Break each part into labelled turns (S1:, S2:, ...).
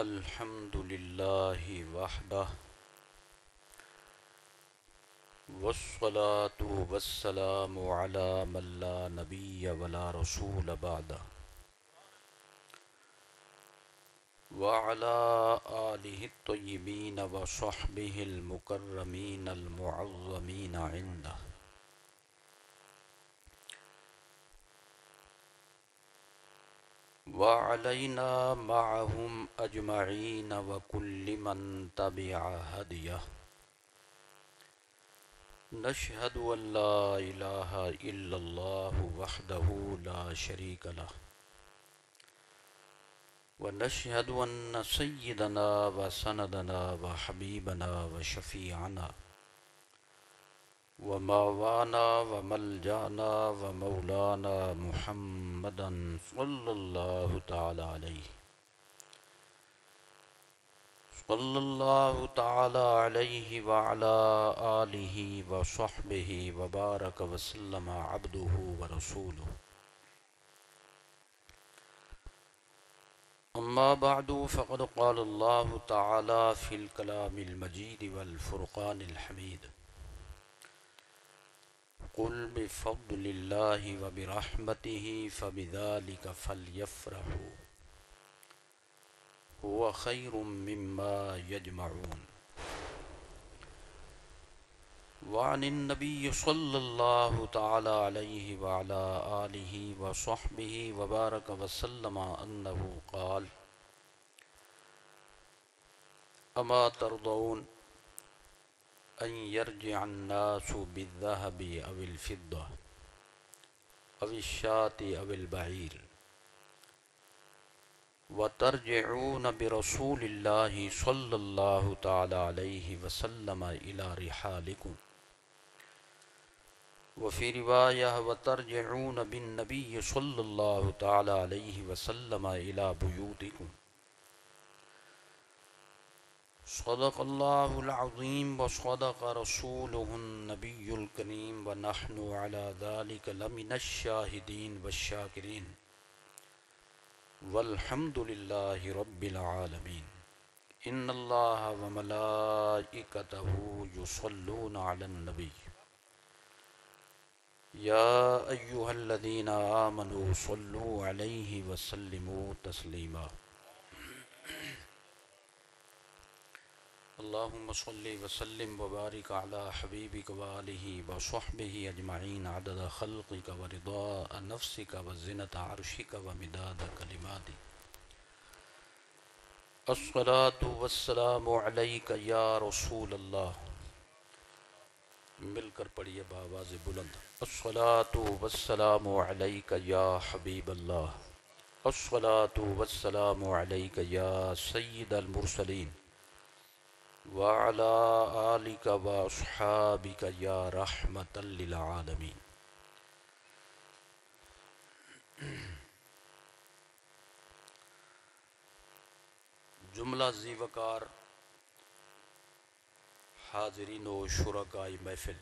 S1: الحمد للہ وحدہ والصلاة والسلام علی من لا نبی ولا رسول بعدہ وعلى آلہ الطیبین وصحبہ المکرمین المعظمین عندہ وعلینا معهم اجمعین وکل من تبع ہدیہ نشهد ان لا الہ الا اللہ وحدہ لا شریک لہ ونشهد ان سیدنا وسندنا وحبیبنا وشفیعنا وماوانا وملجانا ومولانا محمدا صلی اللہ تعالی علیہ صلی اللہ تعالی علیہ وعلا آلہ وصحبہ وبارک وسلم عبدہ ورسولہ اما بعد فقد قال اللہ تعالی فی الکلام المجید والفرقان الحمید قل بفضل اللہ وبرحمتہ فبذلک فلیفرحوا هو خیر مما یجمعون وعن النبی صلی اللہ تعالی علیہ وعلا آلہ وصحبہ وبارک وسلم انہ قال اما ترضون ان یرجع الناس بالذهب او الفضة او الشاة او البعیر وترجعون برسول اللہ صلی اللہ تعالی علیہ وسلم الى رحالکم وفي رواية وترجعون بالنبي صلى الله تعالى عليه وسلم إلى بيوتكم صدق الله العظيم وصدق رسوله النبي الكريم ونحن على ذلك لمن الشاهدين والشاكرين والحمد لله رب العالمين إن الله وملائكته يصلون على النبي یا ایہا الذین آمنوا صلوا علیہ وسلموا تسلیما اللہم صلی وسلم وبارک علی حبیبک وآلہ وصحبہ اجمعین عدد خلقک ورضاء نفسک وزنۃ عرشک ومداد کلماتک الصلاة والسلام علیک یا رسول اللہ مل کر پڑھیے بآواز بلند الصلاة والسلام علیک یا حبیب اللہ الصلاة والسلام علیک یا سید المرسلین وعلا آلک واصحابک یا رحمتا للعالمین جملہ ذی وقار حاضرین و شرکاء محفل،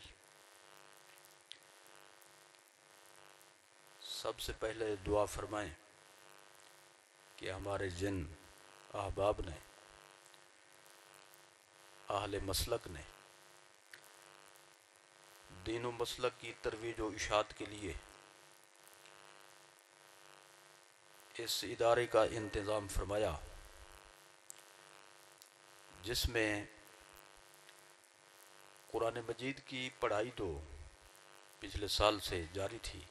S1: سب سے پہلے دعا فرمائیں کہ ہمارے جن احباب نے، اہل مسلک نے دین و مسلک کی ترویج و اشاعت کے لیے اس ادارے کا انتظام فرمایا، جس میں قرآن مجید کی پڑھائی تو پچھلے سال سے جاری تھی،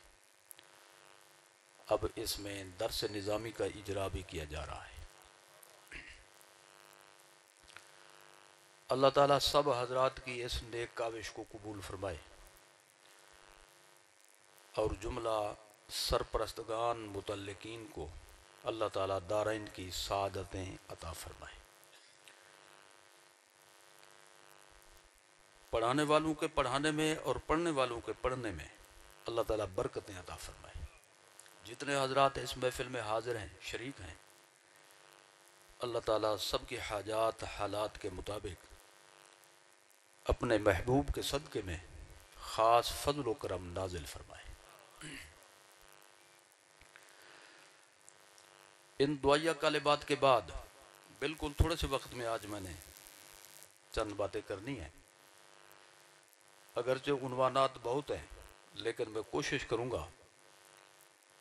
S1: اب اس میں درس نظامی کا اجرا بھی کیا جا رہا ہے۔ اللہ تعالیٰ سب حضرات کی اس نیک کاوش کو قبول فرمائے اور جملہ سرپرستگان متعلقین کو اللہ تعالیٰ دارین کی سعادتیں عطا فرمائے۔ پڑھانے والوں کے پڑھانے میں اور پڑھنے والوں کے پڑھنے میں اللہ تعالیٰ برکتیں عطا فرمائے۔ جتنے حضرات اس محفل میں حاضر ہیں، شریک ہیں، اللہ تعالیٰ سب کی حاجات حالات کے مطابق اپنے محبوب کے صدقے میں خاص فضل و کرم نازل فرمائے۔ ان دعائیہ کلمات کے بعد بالکل تھوڑے سے وقت میں آج میں نے چند باتیں کرنی ہیں، اگرچہ عنوانات بہت ہیں لیکن میں کوشش کروں گا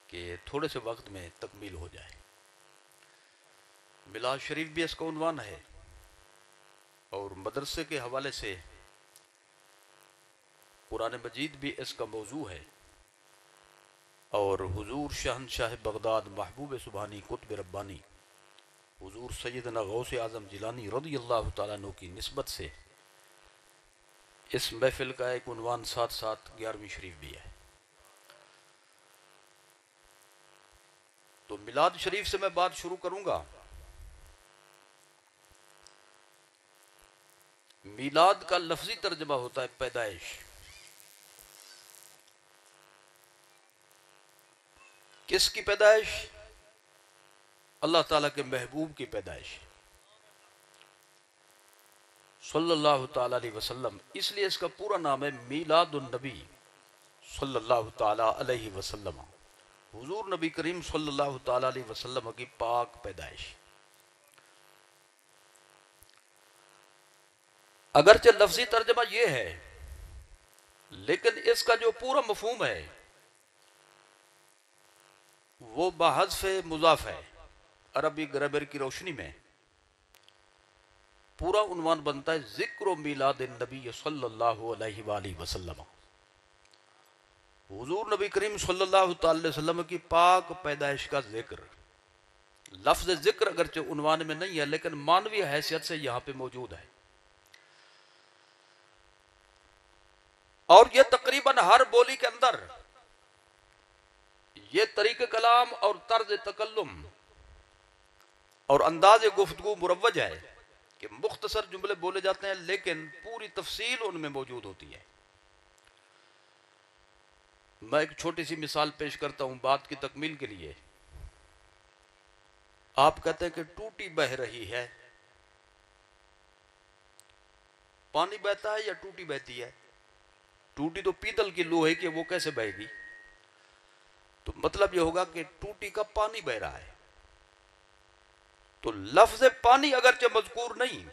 S1: کہ تھوڑے سے وقت میں تکمیل ہو جائے۔ میلاد شریف بھی اس کا عنوان ہے اور مدرسے کے حوالے سے قرآن مجید بھی اس کا موضوع ہے، اور حضور شہنشاہ بغداد محبوب سبحانی قطب ربانی حضور سیدنا غوث اعظم جیلانی رضی اللہ تعالیٰ عنہ کی نسبت سے اس محفل کا ایک عنوان ساتھ ساتھ 11ویں شریف بھی ہے۔ تو میلاد شریف سے میں بات شروع کروں گا۔ میلاد کا لفظی ترجمہ ہوتا ہے پیدائش۔ کس کی پیدائش؟ اللہ تعالیٰ کے محبوب کی پیدائش صلی اللہ تعالیٰ علیہ وسلم۔ اس لیے اس کا پورا نام ہے میلاد النبی صلی اللہ تعالیٰ علیہ وسلم، حضور نبی کریم صلی اللہ تعالیٰ علیہ وسلم کی پاک پیدائش۔ اگرچہ لفظی ترجمہ یہ ہے لیکن اس کا جو پورا مفہوم ہے وہ بحذف مضاف ہے۔ عربی گرامر کی روشنی میں پورا عنوان بنتا ہے ذکر و میلاد النبی صلی اللہ علیہ وآلہ وسلم، حضور نبی کریم صلی اللہ تعالی وسلم کی پاک پیدائش کا ذکر۔ لفظ ذکر اگرچہ عنوان میں نہیں ہے لیکن معنوی حیثیت سے یہاں پہ موجود ہے، اور یہ تقریباً ہر بولی کے اندر یہ طریقہ کلام اور طرز تکلم اور انداز گفتگو مروج ہے کہ مختصر جملے بولے جاتے ہیں لیکن پوری تفصیل ان میں موجود ہوتی ہے۔ میں ایک چھوٹی سی مثال پیش کرتا ہوں بات کی تکمیل کے لیے۔ آپ کہتے ہیں کہ ٹوٹی بہہ رہی ہے، پانی بہتا ہے یا ٹوٹی بہتی ہے؟ ٹوٹی تو پیتل کی لوہے کی، وہ کیسے بہے گی؟ تو مطلب یہ ہوگا کہ ٹوٹی کا پانی بہ رہا ہے۔ تو لفظ پانی اگرچہ مذکور نہیں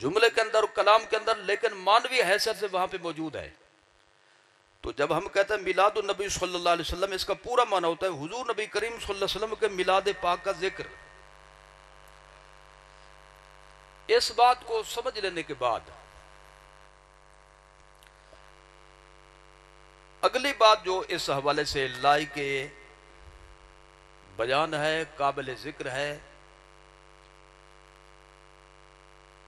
S1: جملے کے اندر اور کلام کے اندر، لیکن معنوی حیثیت سے وہاں پہ موجود ہے۔ تو جب ہم کہتے ہیں میلاد النبی صلی اللہ علیہ وسلم، اس کا پورا معنی ہوتا ہے حضور نبی کریم صلی اللہ علیہ وسلم کے میلاد پاک کا ذکر۔ اس بات کو سمجھ لینے کے بعد اگلی بات جو اس حوالے سے لائق بیان ہے، قابل ذکر ہے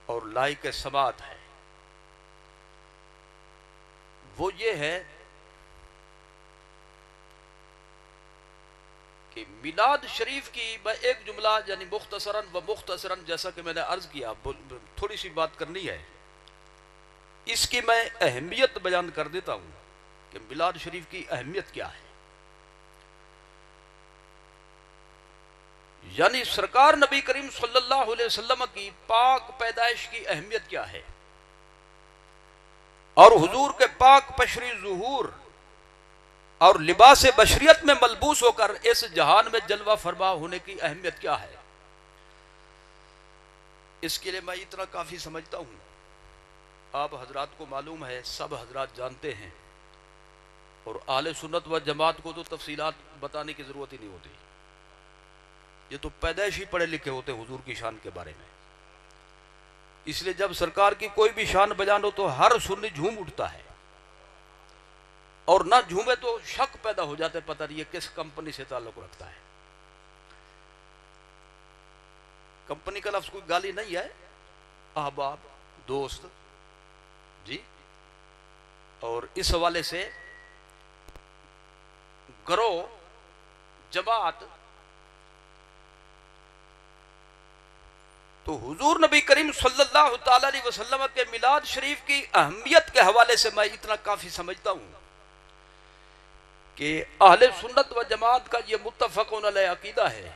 S1: اور لائق سماعت ہے، وہ یہ ہے کہ میلاد شریف کی میں ایک جملہ یعنی مختصراً جیسا کہ میں نے عرض کیا تھوڑی سی بات کرنی ہے، اس کی میں اہمیت بیان کر دیتا ہوں کہ میلاد شریف کی اہمیت کیا ہے۔ یعنی سرکار نبی کریم صلی اللہ علیہ وسلم کی پاک پیدائش کی اہمیت کیا ہے، اور حضور کے پاک بشری ظہور اور لباس بشریت میں ملبوس ہو کر اس جہان میں جلوہ فرما ہونے کی اہمیت کیا ہے۔ اس کے لیے میں اتنا کافی سمجھتا ہوں، آپ حضرات کو معلوم ہے، سب حضرات جانتے ہیں، اور اہل سنت و جماعت کو تو تفصیلات بتانے کی ضرورت ہی نہیں ہوتی، یہ تو پیدائشی پڑھے لکھے ہوتے حضور کی شان کے بارے میں۔ اس لیے جب سرکار کی کوئی بھی شان بیان ہو تو ہر سنی جھوم اٹھتا ہے، اور نہ جھومے تو شک پیدا ہو جاتے پتہ نہیں یہ کس کمپنی سے تعلق رکھتا ہے۔ کمپنی کا لفظ کوئی گالی نہیں ہے، احباب، دوست جی۔ اور اس حوالے سے گروہ، جماعت، تو حضور نبی کریم صلی اللہ تعالی علیہ وسلم کے میلاد شریف کی اہمیت کے حوالے سے میں اتنا کافی سمجھتا ہوں کہ اہل سنت و جماعت کا یہ متفقون علیہ عقیدہ ہے،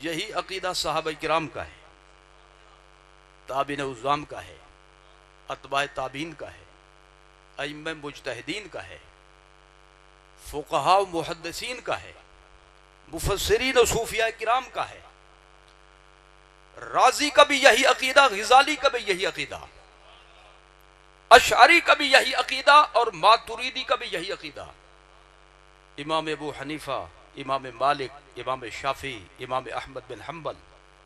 S1: یہی عقیدہ صحابہ کرام کا ہے، تابعین عظام کا ہے، اتباع تابعین کا ہے، ائمہ مجتہدین کا ہے، فقہاء و محدثین کا ہے، مفسرین و صوفیاء کرام کا ہے، رازی کا بھی یہی عقیدہ، غزالی کا بھی یہی عقیدہ، اشعری کا بھی یہی عقیدہ، اور ماتریدی کا بھی یہی عقیدہ۔ امام ابو حنیفہ، امام مالک، امام شافعی، امام احمد بن حنبل،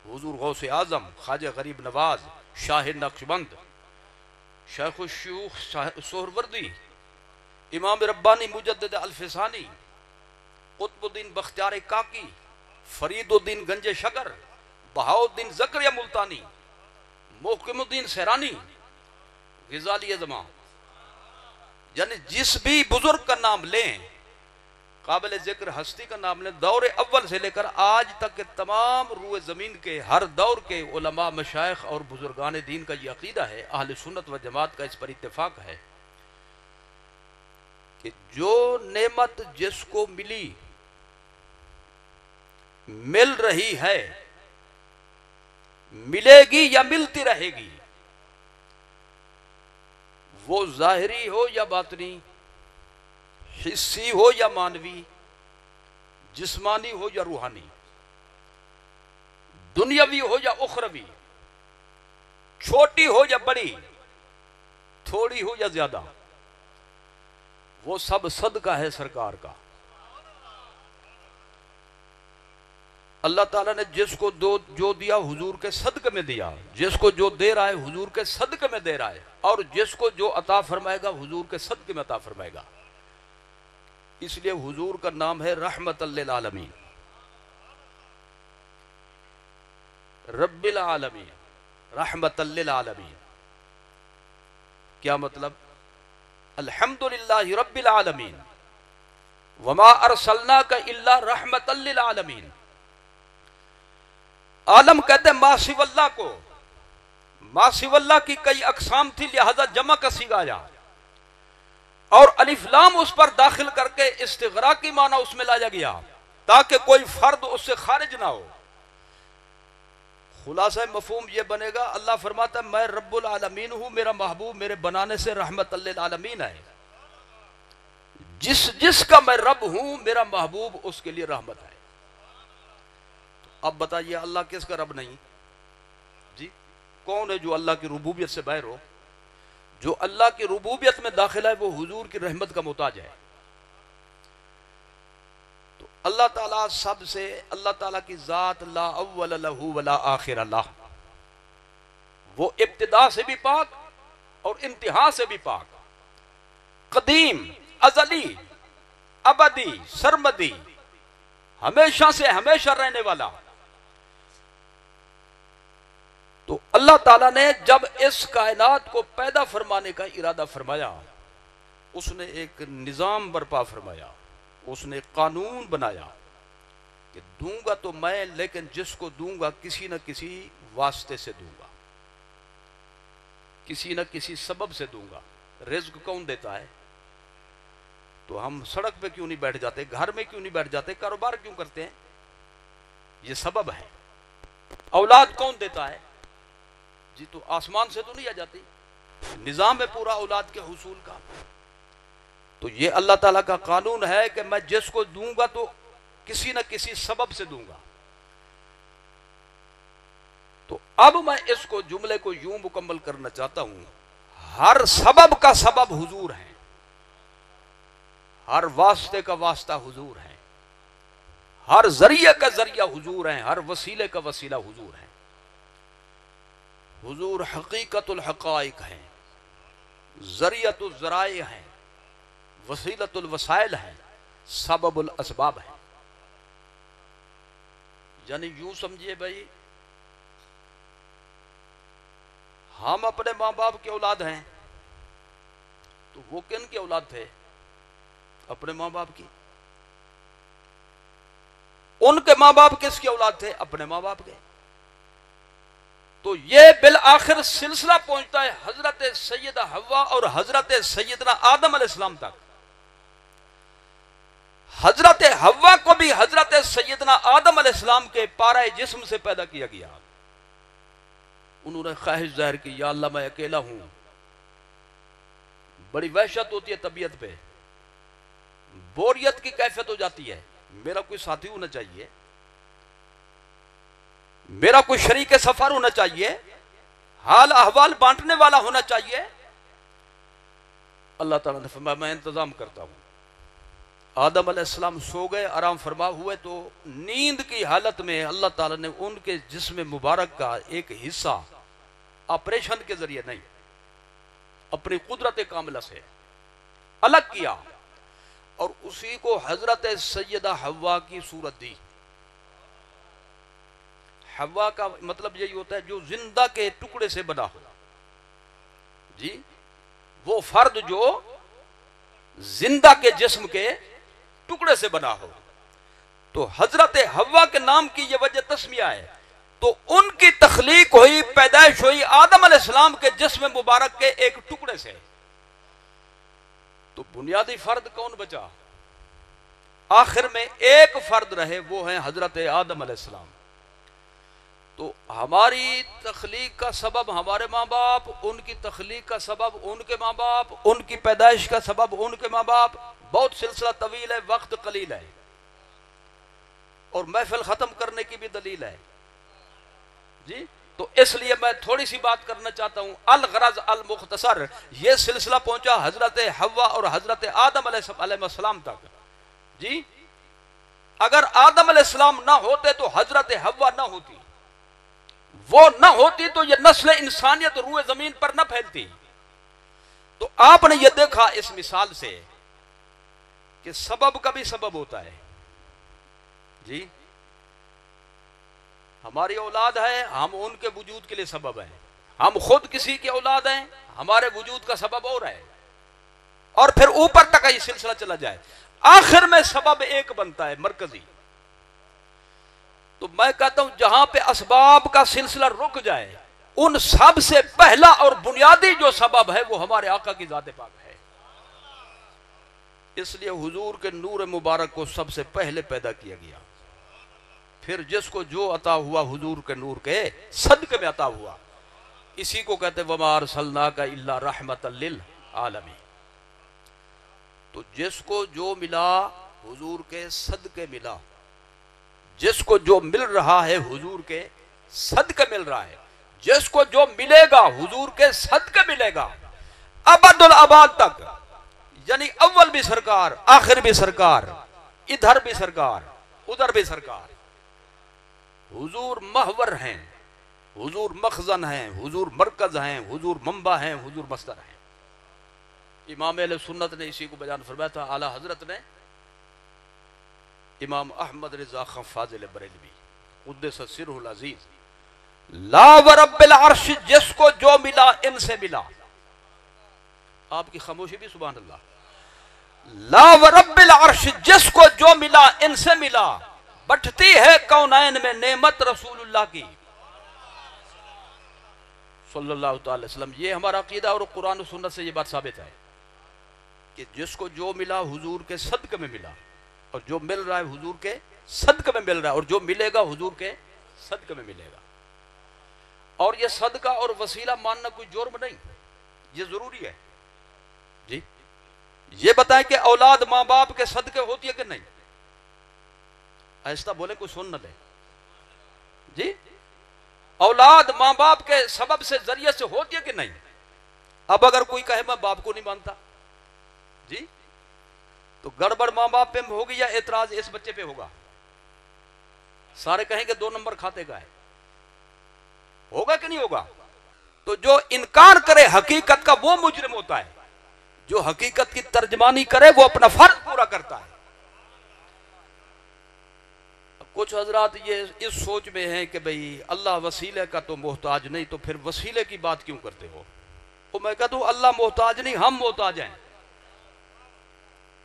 S1: حضور غوث اعظم، خواجہ غریب نواز، شاہ نقشبند، شیخ الشیوخ سہروردی، امام ربانی مجدد الفسانی، قطب الدین بختیار کاکی، فرید الدین گنج شکر، بہاؤالدین زکریا ملتانی، محکم الدین سیرانی، غزالی زمان، یعنی جس بھی بزرگ کا نام لیں، قابل ذکر ہستی کا نام لیں، دور اول سے لے کر آج تک کے تمام روئے زمین کے ہر دور کے علماء، مشائخ اور بزرگان دین کا یہ عقیدہ ہے، اہل سنت و جماعت کا اس پر اتفاق ہے کہ جو نعمت جس کو ملی، مل رہی ہے، ملے گی یا ملتی رہے گی، وہ ظاہری ہو یا باطنی، حسی ہو یا مانوی، جسمانی ہو یا روحانی، دنیاوی ہو یا اخروی، چھوٹی ہو یا بڑی، تھوڑی ہو یا زیادہ، وہ سب صدقہ ہے سرکار کا۔ اللہ تعالیٰ نے جس کو جو دیا حضور کے صدقے میں دیا، جس کو جو دے رہا ہے حضور کے صدقے میں دے رہا ہے، اور جس کو جو عطا فرمائے گا حضور کے صدقے میں عطا فرمائے گا۔ اس لیے حضور کا نام ہے رحمت للعالمین، رب العالمین، رحمت للعالمین۔ کیا مطلب؟ الحمدللہ رب العالمین وما ارسلناک الا رحمت للعالمین۔ عالم کہتے ہیں ما سوی اللہ کو، ما سوی اللہ کی کئی اقسام تھی، لہذا جمع کا صیغہ آیا، اور الف لام اس پر داخل کر کے استغراق کی معنی اس میں لایا گیا تاکہ کوئی فرد اس سے خارج نہ ہو۔ خلاصہ مفہوم یہ بنے گا، اللہ فرماتا ہے میں رب العالمین ہوں، میرا محبوب میرے بنانے سے رحمت للعالمین ہے، جس کا میں رب ہوں میرا محبوب اس کے لیے رحمت ہے۔ اب بتائیے اللہ کس کا رب نہیں؟ جی کون ہے جو اللہ کی ربوبیت سے باہر ہو؟ جو اللہ کی ربوبیت میں داخل ہے وہ حضور کی رحمت کا محتاج ہے۔ تو اللہ تعالیٰ سب سے، اللہ تعالیٰ کی ذات لا اول لہ ولا آخر لہ، وہ ابتدا سے بھی پاک اور انتہا سے بھی پاک، قدیم، ازلی، ابدی، سرمدی، ہمیشہ سے ہمیشہ رہنے والا۔ تو اللہ تعالیٰ نے جب اس کائنات کو پیدا فرمانے کا ارادہ فرمایا، اس نے ایک نظام برپا فرمایا، اس نے قانون بنایا کہ دوں گا تو میں، لیکن جس کو دوں گا کسی نہ کسی واسطے سے دوں گا، کسی نہ کسی سبب سے دوں گا۔ رزق کون دیتا ہے؟ تو ہم سڑک پہ کیوں نہیں بیٹھ جاتے، گھر میں کیوں نہیں بیٹھ جاتے، کاروبار کیوں کرتے ہیں؟ یہ سبب ہے۔ اولاد کون دیتا ہے؟ جی تو آسمان سے تو نہیں آ جاتی، نظام ہے پورا اولاد کے حصول کا۔ تو یہ اللہ تعالیٰ کا قانون ہے کہ میں جس کو دوں گا تو کسی نہ کسی سبب سے دوں گا۔ تو اب میں اس کو جملے کو یوں مکمل کرنا چاہتا ہوں، ہر سبب کا سبب حضور ہے، ہر واسطے کا واسطہ حضور ہے، ہر ذریعہ کا ذریعہ حضور ہیں، ہر وسیلے کا وسیلہ حضور ہے۔ حضور حقیقت الحقائق ہیں، ذریعۃ الذرائع ہیں، وسیلۃ الوسائل ہیں، سبب الاسباب ہیں۔ یعنی یوں سمجھیے بھائی، ہم اپنے ماں باپ کے اولاد ہیں، تو وہ کن کے اولاد تھے؟ اپنے ماں باپ کی۔ ان کے ماں باپ کس کی اولاد تھے؟ اپنے ماں باپ کے۔ تو یہ بالآخر سلسلہ پہنچتا ہے حضرت سیدہ حوا اور حضرت سیدنا آدم علیہ السلام تک۔ حضرت حوا کو بھی حضرت سیدنا آدم علیہ السلام کے پارہ جسم سے پیدا کیا گیا۔ انہوں نے خواہش ظاہر کی، یا اللہ میں اکیلا ہوں، بڑی وحشت ہوتی ہے طبیعت پہ، بوریت کی کیفیت ہو جاتی ہے، میرا کوئی ساتھی ہونا چاہیے۔ میرا کوئی شریک سفر ہونا چاہیے، حال احوال بانٹنے والا ہونا چاہیے۔ اللہ تعالیٰ نے فرمایا میں انتظام کرتا ہوں۔ آدم علیہ السلام سو گئے، آرام فرما ہوئے، تو نیند کی حالت میں اللہ تعالیٰ نے ان کے جسم مبارک کا ایک حصہ آپریشن کے ذریعے نہیں، اپنی قدرت کاملہ سے الگ کیا، اور اسی کو حضرت سیدہ حوا کی صورت دی۔ حوا کا مطلب یہی ہوتا ہے جو زندہ کے ٹکڑے سے بنا ہو، جی وہ فرد جو زندہ کے جسم کے ٹکڑے سے بنا ہو۔ تو حضرت حوا کے نام کی یہ وجہ تسمیہ ہے۔ تو ان کی تخلیق ہوئی، پیدائش ہوئی آدم علیہ السلام کے جسم مبارک کے ایک ٹکڑے سے۔ تو بنیادی فرد کون بچا؟ آخر میں ایک فرد رہے، وہ ہیں حضرت آدم علیہ السلام۔ تو ہماری تخلیق کا سبب ہمارے ماں باپ، ان کی تخلیق کا سبب ان کے ماں باپ، ان کی پیدائش کا سبب ان کے ماں باپ۔ بہت سلسلہ طویل ہے، وقت قلیل ہے، اور محفل ختم کرنے کی بھی دلیل ہے، جی تو اس لیے میں تھوڑی سی بات کرنا چاہتا ہوں۔ الغرض المختصر، یہ سلسلہ پہنچا حضرت حوا اور حضرت آدم علیہ السلام تک، جی اگر آدم علیہ السلام نہ ہوتے تو حضرت حوا نہ ہوتی، وہ نہ ہوتی تو یہ نسل انسانیت روئے زمین پر نہ پھیلتی۔ تو آپ نے یہ دیکھا اس مثال سے کہ سبب کا بھی سبب ہوتا ہے، جی ہماری اولاد ہے، ہم ان کے وجود کے لیے سبب ہیں، ہم خود کسی کی اولاد ہیں، ہمارے وجود کا سبب اور ہے، اور پھر اوپر تک یہ سلسلہ چلا جائے، آخر میں سبب ایک بنتا ہے مرکزی۔ تو میں کہتا ہوں جہاں پہ اسباب کا سلسلہ رک جائے، ان سب سے پہلا اور بنیادی جو سبب ہے وہ ہمارے آقا کی ذات پاک ہے۔ اس لیے حضور کے نور مبارک کو سب سے پہلے پیدا کیا گیا، پھر جس کو جو عطا ہوا حضور کے نور کے صدقے میں عطا ہوا۔ اسی کو کہتے ہیں وَمَا أَرْسَلْنَاكَ إِلَّا رَحْمَةً لِّلْعَالَمِينَ۔ تو جس کو جو ملا حضور کے صدقے ملا، جس کو جو مل رہا ہے حضور کے صدقے مل رہا ہے، جس کو جو ملے گا حضور کے صدقے ملے گا ابد الاباد تک، یعنی اول بھی سرکار، آخر بھی سرکار، ادھر بھی سرکار، ادھر بھی سرکار۔ حضور محور ہیں، حضور مخزن ہیں، حضور مرکز ہیں، حضور منبع ہیں، حضور مصدر ہیں۔ امام اہل سنت نے اسی کو بیان فرمایا تھا، اعلیٰ حضرت نے امام احمد رضا خان فاضل بریلوی قدس سرہ العزیز، لا ورب العرش، جس کو جو ملا ان سے ملا۔ آپ کی خاموشی بھی سبحان اللہ۔ لا ورب العرش، جس کو جو ملا ان سے ملا، بٹھتی ہے کونین میں نعمت رسول اللہ کی صلی اللہ تعالی وسلم۔ یہ ہمارا عقیدہ، اور قرآن و سنت سے یہ بات ثابت ہے کہ جس کو جو ملا حضور کے صدقے میں ملا، اور جو مل رہا ہے حضور کے صدقے میں مل رہا ہے، اور جو ملے گا حضور کے صدقے میں ملے گا۔ اور یہ صدقہ اور وسیلہ ماننا کوئی جرم نہیں، یہ ضروری ہے، جی یہ بتائیں کہ اولاد ماں باپ کے صدقے ہوتی ہے کہ نہیں؟ ایسا بولے کوئی سن نہ لے، جی اولاد ماں باپ کے سبب سے ذریعے سے ہوتی ہے کہ نہیں؟ اب اگر کوئی کہے میں باپ کو نہیں مانتا، جی تو گڑبڑ ماں باپ پہ ہوگی یا اعتراض اس بچے پہ ہوگا؟ سارے کہیں گے 2 نمبر کھاتے کا ہے، ہوگا کہ نہیں ہوگا؟ تو جو انکار کرے حقیقت کا وہ مجرم ہوتا ہے، جو حقیقت کی ترجمانی کرے وہ اپنا فرض پورا کرتا ہے۔ کچھ حضرات یہ اس سوچ میں ہیں کہ بھئی اللہ وسیلے کا تو محتاج نہیں، تو پھر وسیلے کی بات کیوں کرتے ہو؟ تو میں کہتا ہوں اللہ محتاج نہیں، ہم محتاج ہیں۔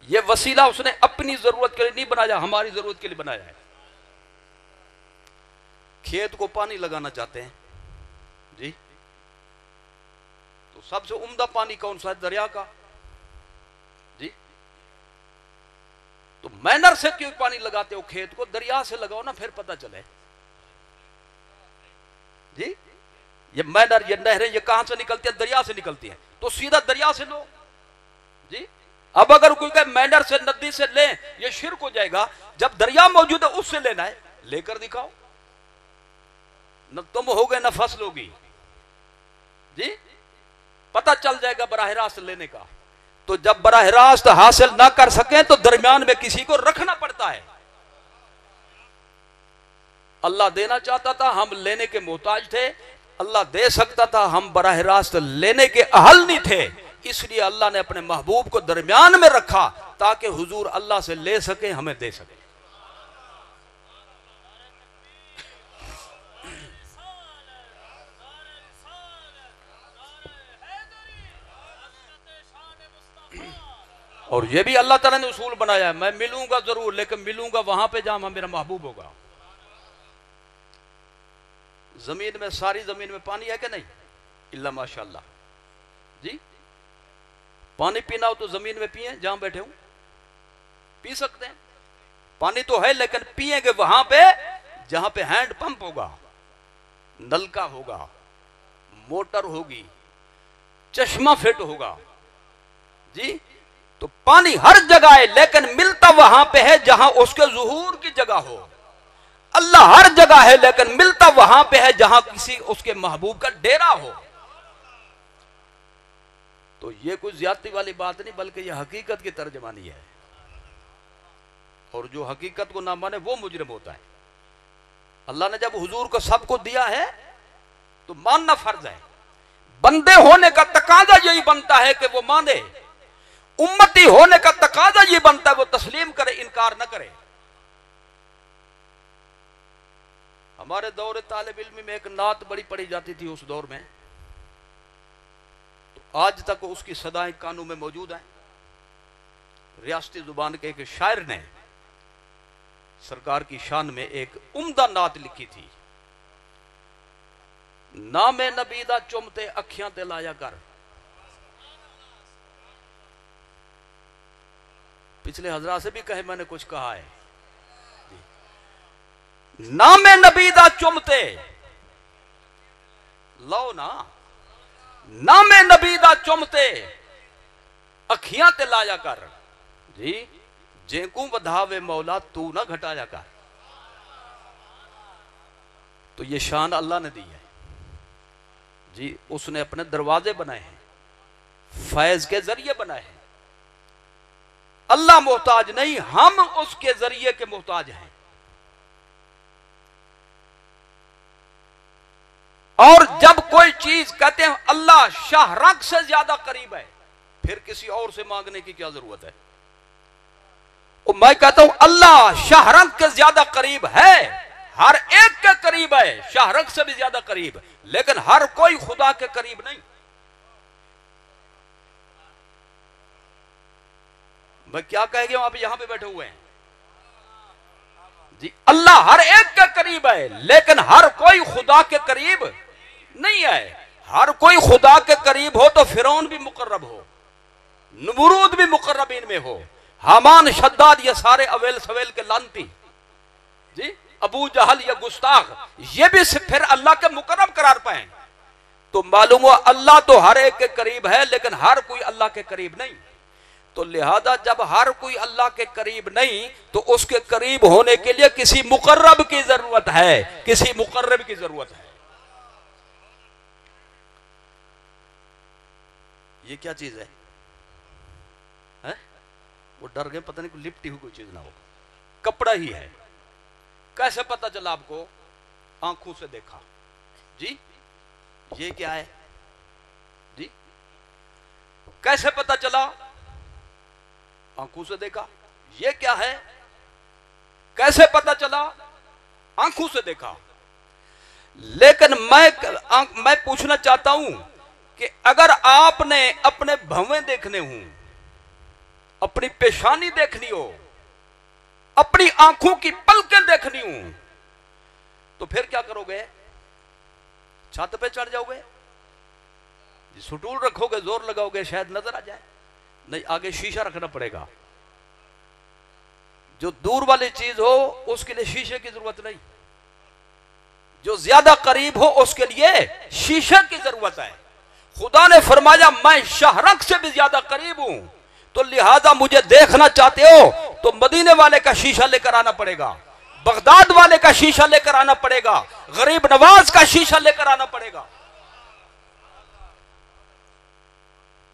S1: یہ وسیلہ اس نے اپنی ضرورت کے لیے نہیں بنایا، ہماری ضرورت کے لیے بنایا ہے۔ کھیت کو پانی لگانا چاہتے ہیں، جی تو سب سے عمدہ پانی کون سا ہے؟ دریا کا، جی تو مینر سے کیوں پانی لگاتے ہو کھیت کو؟ دریا سے لگاؤ نا، پھر پتہ چلے، جی یہ مینر، یہ نہریں یہ کہاں سے نکلتی ہیں؟ دریا سے نکلتی ہیں، تو سیدھا دریا سے لو، جی اب اگر کوئی کہ مینر سے ندی سے لیں یہ شرک ہو جائے گا، جب دریا موجود ہے اس سے لینا ہے، لے کر دکھاؤ، نہ تم ہوگے نہ فصل ہوگی جی، پتہ چل جائے گا براہ راست لینے کا۔ تو جب براہ راست حاصل نہ کر سکیں تو درمیان میں کسی کو رکھنا پڑتا ہے۔ اللہ دینا چاہتا تھا، ہم لینے کے محتاج تھے، اللہ دے سکتا تھا، ہم براہ راست لینے کے اہل نہیں تھے، اس لیے اللہ نے اپنے محبوب کو درمیان میں رکھا تاکہ حضور اللہ سے لے سکیں، ہمیں دے سکیں۔ اور یہ بھی اللہ تعالیٰ نے اصول بنایا ہے، میں ملوں گا ضرور، لیکن ملوں گا وہاں پہ جہاں میرا محبوب ہوگا۔ زمین میں، ساری زمین میں پانی ہے کہ نہیں؟ اللہ ماشاءاللہ جی، پانی پینا ہو تو زمین میں پئیں، جہاں بیٹھے ہوں پی سکتے ہیں، پانی تو ہے، لیکن پیئیں گے وہاں پہ جہاں پہ ہینڈ پمپ ہوگا، نلکا ہوگا، موٹر ہوگی، چشمہ فٹ ہوگا جی۔ تو پانی ہر جگہ ہے، لیکن ملتا وہاں پہ ہے جہاں اس کے ظہور کی جگہ ہو۔ اللہ ہر جگہ ہے، لیکن ملتا وہاں پہ ہے جہاں کسی اس کے محبوب کا ڈیرا ہو۔ تو یہ کوئی زیادتی والی بات نہیں، بلکہ یہ حقیقت کی ترجمانی ہے، اور جو حقیقت کو نہ مانے وہ مجرم ہوتا ہے۔ اللہ نے جب حضور کو سب کو دیا ہے تو ماننا فرض ہے، بندے ہونے کا تقاضا یہی بنتا ہے کہ وہ مانے، امتی ہونے کا تقاضا یہ بنتا ہے وہ تسلیم کرے، انکار نہ کرے۔ ہمارے دور طالب علمی میں ایک نعت بڑی پڑھی جاتی تھی اس دور میں، تو آج تک اس کی صدائیں کانوں میں موجود ہیں۔ ریاستی زبان کے ایک شاعر نے سرکار کی شان میں ایک عمدہ نعت لکھی تھی، نام نبی دا چمتے اکھیاں تے لایا کر۔ پچھلے حضرات سے بھی کہے، میں نے کچھ کہا ہے، نام نبی دا چمتے لو نا، نام نبی دا چمتے اکھیاں تے لایا کر جی، جے کو بدھاوے مولا تو نہ گھٹایا کر۔ تو یہ شان اللہ نے دی ہے جی، اس نے اپنے دروازے بنائے ہیں، فیض کے ذریعے بنائے ہیں۔ اللہ محتاج نہیں، ہم اس کے ذریعے کے محتاج ہیں۔ اور جب کوئی چیز کہتے ہیں اللہ شاہ رگ سے زیادہ قریب ہے، پھر کسی اور سے مانگنے کی کیا ضرورت ہے؟ اور میں کہتا ہوں اللہ شاہ رگ کے زیادہ قریب ہے، ہر ایک کے قریب ہے، شاہ رگ سے بھی زیادہ قریب، لیکن ہر کوئی خدا کے قریب نہیں۔ میں کیا کہہ گیا ہوں، آپ یہاں پہ بیٹھے ہوئے ہیں جی، اللہ ہر ایک کے قریب ہے، لیکن ہر کوئی خدا کے قریب نہیں ہے۔ ہر کوئی خدا کے قریب ہو تو فرعون بھی مقرب ہو، نمرود بھی مقربین میں ہو، حامان، شداد، یہ سارے اویل سویل کے لانتی جی، ابو جہل یا گستاخ، یہ بھی پھر اللہ کے مقرب قرار پائیں۔ تو معلوم ہوا اللہ تو ہر ایک کے قریب ہے، لیکن ہر کوئی اللہ کے قریب نہیں۔ تو لہذا جب ہر کوئی اللہ کے قریب نہیں تو اس کے قریب ہونے کے لیے کسی مقرب کی ضرورت ہے، کسی مقرب کی ضرورت ہے۔ یہ کیا چیز ہے؟ وہ ڈر گئے، پتہ نہیں کوئی لپٹی ہوئی کوئی چیز نہ ہو، کپڑا ہی ہے۔ کیسے پتہ چلا آپ کو؟ آنکھوں سے دیکھا جی، یہ کیا ہے جی، کیسے پتہ چلا؟ آنکھوں سے دیکھا۔ یہ کیا ہے؟ کیسے پتہ چلا؟ آنکھوں سے دیکھا۔ لیکن میں پوچھنا چاہتا ہوں کہ اگر آپ نے اپنے بھویں دیکھنے ہوں، اپنی پیشانی دیکھنی ہو، اپنی آنکھوں کی پلکیں دیکھنی ہوں، تو پھر کیا کرو گے؟ چھت پہ چڑھ جاؤ گے؟ سٹول رکھو گے، زور لگاؤ گے شاید نظر آ جائے؟ نہیں، آگے شیشہ رکھنا پڑے گا۔ جو دور والی چیز ہو اس کے لیے شیشے کی ضرورت نہیں، جو زیادہ قریب ہو اس کے لیے شیشے کی ضرورت ہے۔ خدا نے فرمایا میں شاہ رگ سے بھی زیادہ قریب ہوں، تو لہذا مجھے دیکھنا چاہتے ہو تو مدینے والے کا شیشہ لے کر آنا پڑے گا، بغداد والے کا شیشہ لے کر آنا پڑے گا، غریب نواز کا شیشہ لے کر آنا پڑے گا.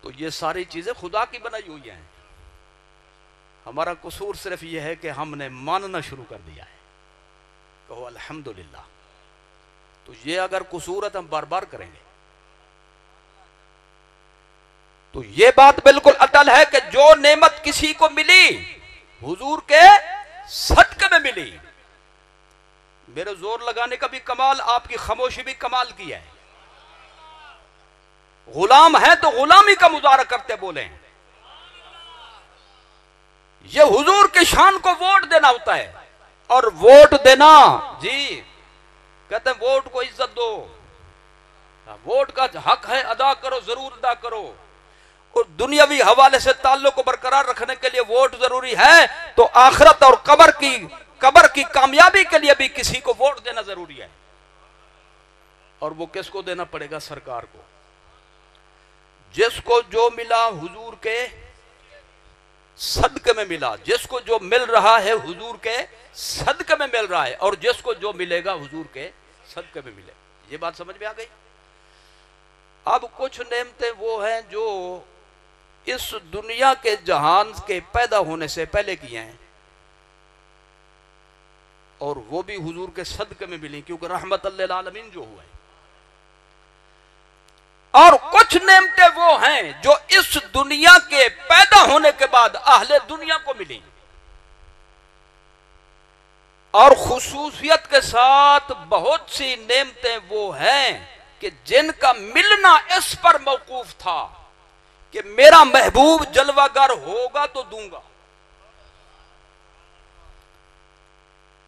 S1: تو یہ ساری چیزیں خدا کی بنائی ہوئی ہیں. ہمارا قصور صرف یہ ہے کہ ہم نے ماننا شروع کر دیا ہے. کہو الحمدللہ. تو یہ اگر قصور ہے تو ہم بار بار کریں گے. تو یہ بات بالکل اٹل ہے کہ جو نعمت کسی کو ملی حضور کے صدقے میں ملی. میرے زور لگانے کا بھی کمال، آپ کی خاموشی بھی کمال کی ہے. غلام ہے تو غلامی کا مظاہرہ کرتے بولیں. یہ حضور کی شان کو ووٹ دینا ہوتا ہے. اور ووٹ دینا، جی کہتے ہیں ووٹ کو عزت دو، ووٹ کا حق ہے ادا کرو، ضرور ادا کرو. اور دنیاوی حوالے سے تعلق کو برقرار رکھنے کے لیے ووٹ ضروری ہے، تو آخرت اور قبر کی کامیابی کے لیے بھی کسی کو ووٹ دینا ضروری ہے. اور وہ کس کو دینا پڑے گا؟ سرکار کو. جس کو جو ملا حضور کے صدقے میں ملا، جس کو جو مل رہا ہے حضور کے صدقے میں مل رہا ہے، اور جس کو جو ملے گا حضور کے صدقے میں ملے. یہ بات سمجھ میں آ گئی؟ اب کچھ نعمتیں وہ ہیں جو اس دنیا کے جہان کے پیدا ہونے سے پہلے کی ہیں، اور وہ بھی حضور کے صدقے میں ملی، کیونکہ رحمت للعالمین جو ہوا ہے. اور کچھ نعمتیں وہ ہیں جو اس دنیا کے پیدا ہونے کے بعد اہل دنیا کو ملی، اور خصوصیت کے ساتھ بہت سی نعمتیں وہ ہیں کہ جن کا ملنا اس پر موقوف تھا کہ میرا محبوب جلوہ گر ہوگا تو دوں گا.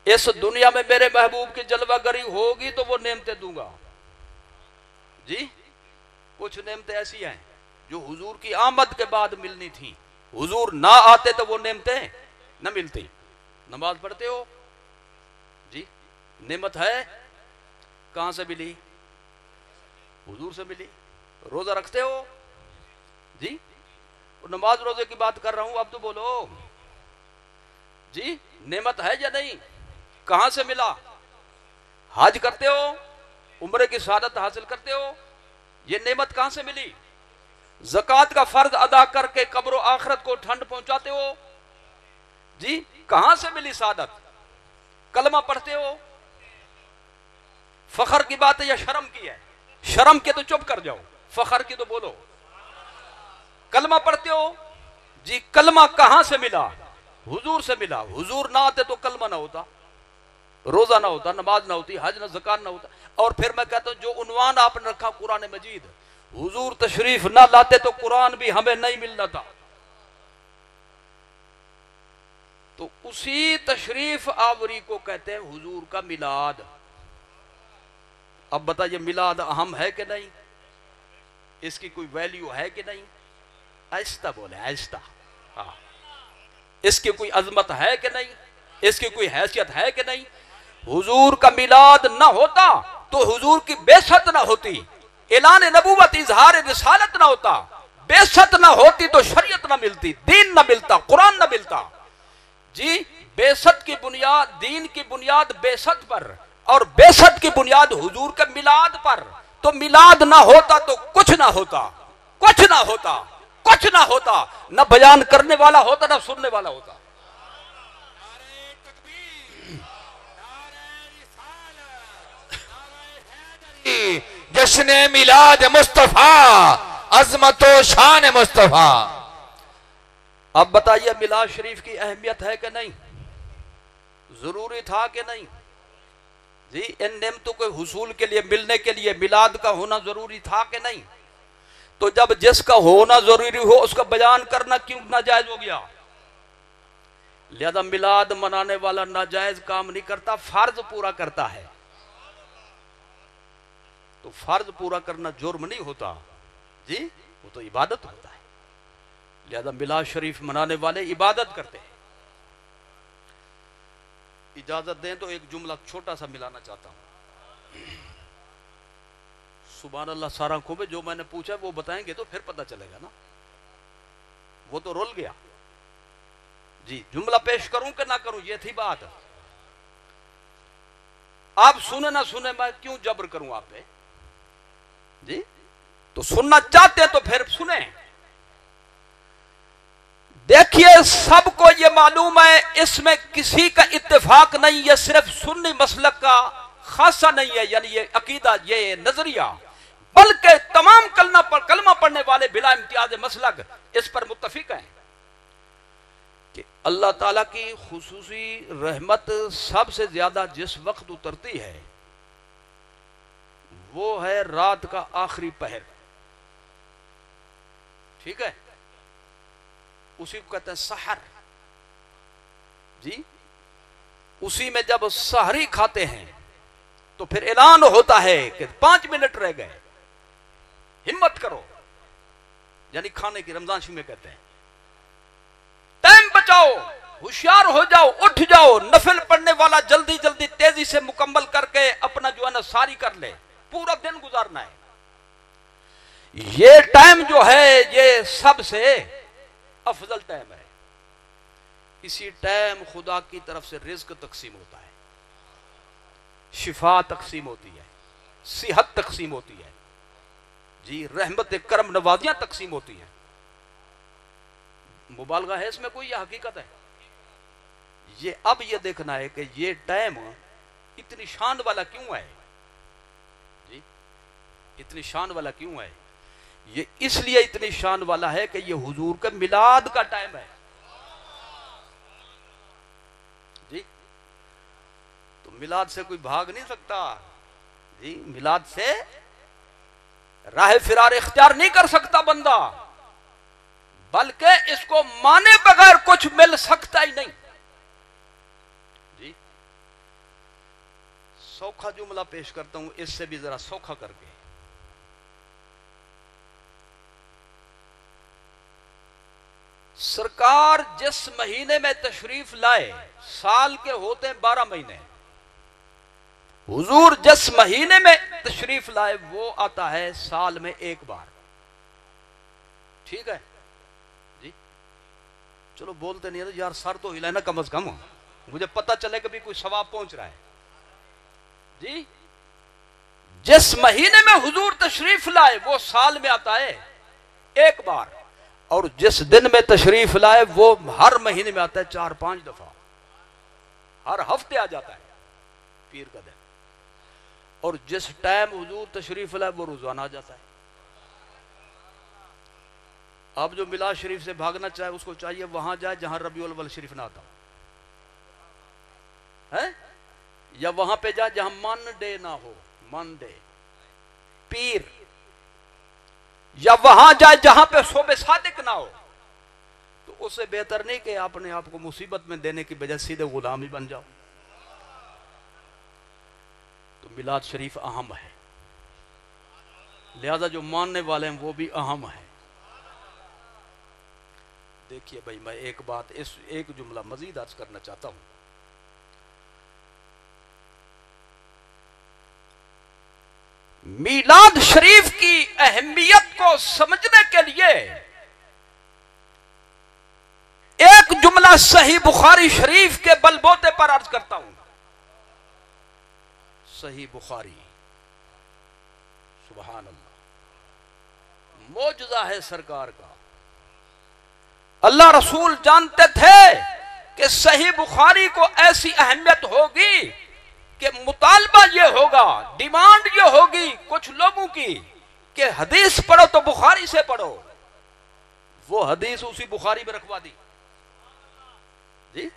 S1: اس دنیا میں میرے محبوب کی جلوہ گری ہوگی تو وہ نعمتیں دوں گا. جی کچھ نعمتیں ایسی ہیں جو حضور کی آمد کے بعد ملنی تھی. حضور نہ آتے تو وہ نعمتیں نہ ملتی. نماز پڑھتے ہو؟ جی نعمت ہے، کہاں سے ملی؟ حضور سے ملی. روزہ رکھتے ہو؟ جی نماز روزے کی بات کر رہا ہوں، اب تو بولو. جی نعمت ہے یا نہیں؟ کہاں سے ملا؟ حج کرتے ہو؟ عمرے کی سعادت حاصل کرتے ہو؟ یہ نعمت کہاں سے ملی؟ زکوٰۃ کا فرض ادا کر کے قبر و آخرت کو ٹھنڈ پہنچاتے ہو؟ جی کہاں سے ملی سعادت؟ کلمہ پڑھتے ہو؟ فخر کی بات ہے یا شرم کی ہے؟ شرم کے تو چپ کر جاؤ، فخر کی تو بولو. کلمہ پڑھتے ہو؟ جی کلمہ کہاں سے ملا؟ حضور سے ملا. حضور نہ آتے تو کلمہ نہ ہوتا، روزہ نہ ہوتا، نماز نہ ہوتی، حج نہ زکات نہ ہوتا. اور پھر میں کہتا ہوں جو عنوان آپ نے رکھا قرآن مجید، حضور تشریف نہ لاتے تو قرآن بھی ہمیں نہیں ملنا تھا. تو اسی تشریف آوری کو کہتے ہیں حضور کا میلاد. اب بتائیے میلاد اہم ہے کہ نہیں؟ اس کی کوئی ویلیو ہے کہ نہیں؟ آہستہ بولے، آہستہ. اس کی کوئی عظمت ہے کہ نہیں؟ اس کی کوئی حیثیت ہے کہ نہیں؟ حضور کا میلاد نہ ہوتا تو حضور کی بعثت نہ ہوتی، اعلان نبوت اظہار رسالت نہ ہوتا، بعثت نہ ہوتی تو شریعت نہ ملتی، دین نہ ملتا، قرآن نہ ملتا. جی بعثت کی بنیاد، دین کی بنیاد بعثت پر، اور بعثت کی بنیاد حضور کے میلاد پر. تو میلاد نہ ہوتا تو کچھ نہ ہوتا، کچھ نہ ہوتا، کچھ نہ ہوتا. نہ بیان کرنے والا ہوتا، نہ سننے والا ہوتا.
S2: جشن میلاد مصطفیٰ، عظمت و شان مصطفیٰ.
S1: اب بتائیے میلاد شریف کی اہمیت ہے کہ نہیں؟ ضروری تھا کہ نہیں؟ جی ان نعمتوں کے حصول کے لیے، ملنے کے لیے میلاد کا ہونا ضروری تھا کہ نہیں؟ تو جب جس کا ہونا ضروری ہو اس کا بیان کرنا کیوں ناجائز ہو گیا؟ لہذا میلاد منانے والا ناجائز کام نہیں کرتا، فرض پورا کرتا ہے. تو فرض پورا کرنا جرم نہیں ہوتا، جی وہ تو عبادت ہوتا ہے. لہذا میلاد شریف منانے والے عبادت کرتے ہیں. اجازت دیں تو ایک جملہ چھوٹا سا ملانا چاہتا ہوں. سبحان اللہ سارا خوب ہے، جو میں نے پوچھا وہ بتائیں گے تو پھر پتہ چلے گا نا. وہ تو رول گیا. جی جملہ پیش کروں کہ نہ کروں، یہ تھی بات. آپ سنے نہ سنے میں کیوں جبر کروں آپ پہ؟ جی تو سننا چاہتے ہیں تو پھر سنیں. دیکھیے سب کو یہ معلوم ہے اس میں کسی کا اتفاق نہیں، یہ صرف سنی مسلک کا خاصہ نہیں ہے، یعنی یہ عقیدہ، یہ نظریہ، بلکہ تمام کلمہ پڑھنے والے بلا امتیاز مسلک اس پر متفق ہیں کہ اللہ تعالیٰ کی خصوصی رحمت سب سے زیادہ جس وقت اترتی ہے وہ ہے رات کا آخری پہر. ٹھیک ہے، اسی کو کہتے ہیں سحر. جی اسی میں جب سحری کھاتے ہیں تو پھر اعلان ہوتا ہے کہ 5 منٹ رہ گئے، ہمت کرو، یعنی کھانے کی رمضان شریف میں کہتے ہیں ٹائم بچاؤ، ہوشیار ہو جاؤ، اٹھ جاؤ، نفل پڑھنے والا جلدی جلدی تیزی سے مکمل کر کے اپنا جو ہے نا ساری کر لے، پورا دن گزارنا ہے. یہ ٹائم جو ہے یہ سب سے افضل ٹائم ہے. اسی ٹائم خدا کی طرف سے رزق تقسیم ہوتا ہے، شفا تقسیم ہوتی ہے، صحت تقسیم ہوتی ہے، جی رحمت کرم نوازیاں تقسیم ہوتی ہیں. مبالغہ ہے اس میں کوئی، یہ حقیقت ہے. یہ اب یہ دیکھنا ہے کہ یہ ٹائم اتنی شان والا کیوں ہے. جی اتنی شان والا کیوں ہے؟ یہ اس لیے اتنی شان والا ہے کہ یہ حضور کا میلاد کا ٹائم ہے. جی تو میلاد سے کوئی بھاگ نہیں سکتا. جی میلاد سے راہ فرار اختیار نہیں کر سکتا بندہ، بلکہ اس کو مانے بغیر کچھ مل سکتا ہی نہیں. جی سوکھا جملہ پیش کرتا ہوں اس سے بھی ذرا سوکھا کر کے. سرکار جس مہینے میں تشریف لائے سال کے ہوتے ہیں 12 مہینے، حضور جس مہینے میں تشریف لائے وہ آتا ہے سال میں ایک بار. ٹھیک ہے جی چلو بولتے نہیں ہے یار، سر تو ہلائے نا کم از کم، مجھے پتہ چلے کہ بھی کوئی ثواب پہنچ رہا ہے. جی جس مہینے میں حضور تشریف لائے وہ سال میں آتا ہے ایک بار، اور جس دن میں تشریف لائے وہ ہر مہینے میں آتا ہے 4-5 دفعہ، ہر ہفتے آ جاتا ہے پیر کا دن. اور جس ٹائم حضور تشریف لائے وہ روزانہ آ جاتا ہے. اب جو میلاد شریف سے بھاگنا چاہے اس کو چاہیے وہاں جائے جہاں ربیع الاول شریف نہ آتا ہے، یا وہاں پہ جائے جہاں منڈے نہ ہو، منڈے پیر، یا وہاں جائے جہاں پہ صبح صادق نہ ہو. تو اس سے بہتر نہیں کہ اپنے آپ کو مصیبت میں دینے کی بجائے سیدھے غلام ہی بن جاؤ. تو میلاد شریف اہم ہے، لہذا جو ماننے والے ہیں وہ بھی اہم ہے. دیکھیے بھائی میں ایک بات، ایک جملہ مزید عرض کرنا چاہتا ہوں. میلاد شریف کی اہمیت کو سمجھنے کے لیے ایک جملہ صحیح بخاری شریف کے بلبوتے پر عرض کرتا ہوں. صحیح بخاری، سبحان اللہ، معجزہ ہے سرکار کا. اللہ رسول جانتے تھے کہ صحیح بخاری کو ایسی اہمیت ہوگی کہ مطالبہ یہ ہوگا، ڈیمانڈ یہ ہوگی کچھ لوگوں کی کہ حدیث پڑھو تو بخاری سے پڑھو. وہ حدیث اسی بخاری میں رکھوا دی. جی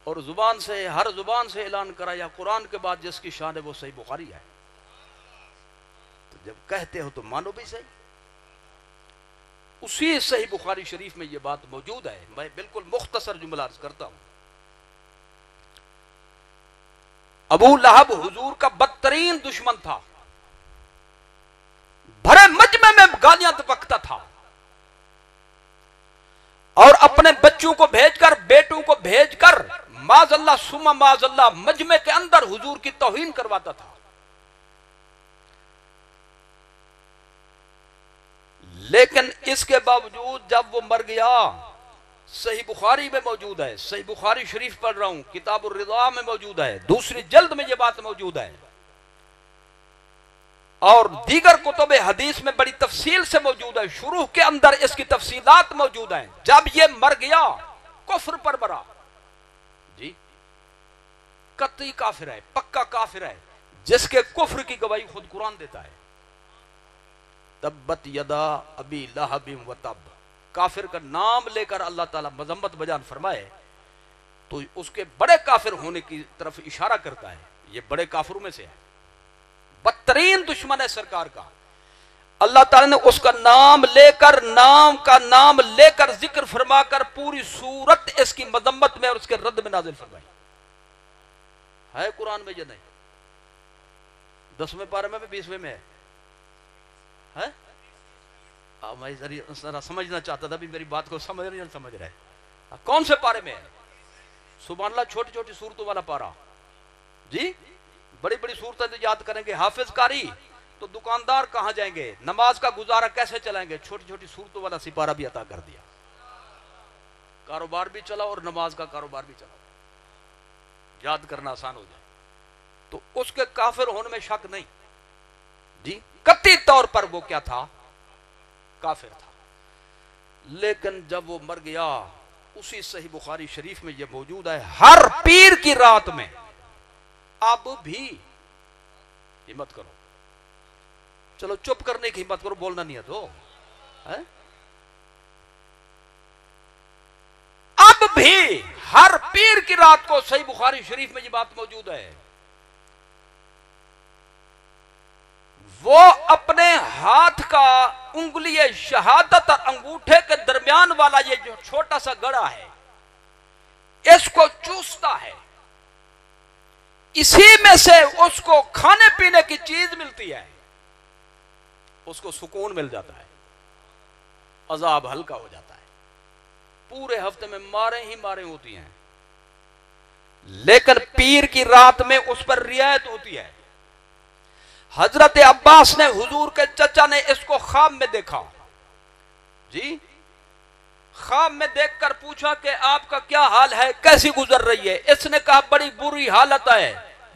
S1: اور زبان سے، ہر زبان سے اعلان کرا یا قرآن کے بعد جس کی شان ہے وہ صحیح بخاری ہے. تو جب کہتے ہو تو مانو بھی صحیح. اسی صحیح بخاری شریف میں یہ بات موجود ہے. میں بالکل مختصر جملہ عرض کرتا ہوں. ابو لہب حضور کا بدترین دشمن تھا، بھرے مجمع میں گالیاں بکتا تھا، اور اپنے بچوں کو بھیج کر، بیٹوں کو بھیج کر معاذ اللہ ثم معاذ اللہ مجمع کے اندر حضور کی توہین کرواتا تھا. لیکن اس کے باوجود جب وہ مر گیا صحیح بخاری میں موجود ہے، صحیح بخاری شریف پڑھ رہا ہوں، کتاب الرضا میں موجود ہے، دوسری جلد میں یہ بات موجود ہے، اور دیگر کتب حدیث میں بڑی تفصیل سے موجود ہے، شروع کے اندر اس کی تفصیلات موجود ہیں۔ جب یہ مر گیا کفر پر مرا، جی قطعی کافر ہے، پکا کافر ہے، جس کے کفر کی گواہی خود قرآن دیتا ہے۔ تبت یدا ابی لہب و تب، کافر کا نام لے کر اللہ تعالیٰ مذمت بیان فرمائے تو اس کے بڑے کافر ہونے کی طرف اشارہ کرتا ہے، یہ بڑے کافروں میں سے ہے، بدترین دشمن ہے سرکار کا۔ اللہ تعالیٰ نے اس کا نام لے کر، نام کا نام لے کر ذکر فرما کر پوری سورت اس کی مذمت میں اور اس کے رد میں نازل فرمائی ہے۔ قرآن میں یہ نہیں، 10ویں پارے میں 20ویں میں ہے۔ میں ذرا سمجھنا چاہتا تھا، بھی میری بات کو سمجھ نہیں سمجھ رہے، کون سے پارے میں ہے؟ سبحان اللہ، چھوٹی چھوٹی صورتوں والا پارا، جی بڑی بڑی صورتیں یاد کریں گے، حافظ کاری تو دکاندار کہاں جائیں گے، نماز کا گزارا کیسے چلائیں گے، چھوٹی چھوٹی صورتوں والا سپارہ بھی عطا کر دیا، کاروبار بھی چلا اور نماز کا کاروبار بھی چلا، یاد کرنا آسان ہو جائے۔ تو اس کے کافر ہونے میں شک نہیں، جی قطعی طور پر وہ کیا تھا؟ کافر تھا۔ لیکن جب وہ مر گیا، اسی صحیح بخاری شریف میں یہ موجود ہے، ہر پیر کی رات میں، اب بھی ہمت کرو، چلو چپ کرنے کی ہمت کرو، بولنا نہیں ہے تو اب بھی ہر پیر کی رات کو صحیح بخاری شریف میں یہ بات موجود ہے، وہ اپنے ہاتھ کا انگلی شہادت اور انگوٹھے کے درمیان والا یہ جو چھوٹا سا گڑا ہے، اس کو چوستا ہے، اسی میں سے اس کو کھانے پینے کی چیز ملتی ہے، اس کو سکون مل جاتا ہے، عذاب ہلکا ہو جاتا ہے۔ پورے ہفتے میں ماریں ہی ماریں ہوتی ہیں، لیکن پیر کی رات میں اس پر رعایت ہوتی ہے۔ حضرت عباس نے، حضور کے چچا نے، اس کو خواب میں دیکھا، جی خواب میں دیکھ کر پوچھا کہ آپ کا کیا حال ہے، کیسی گزر رہی ہے؟ اس نے کہا بڑی بری حالت ہے،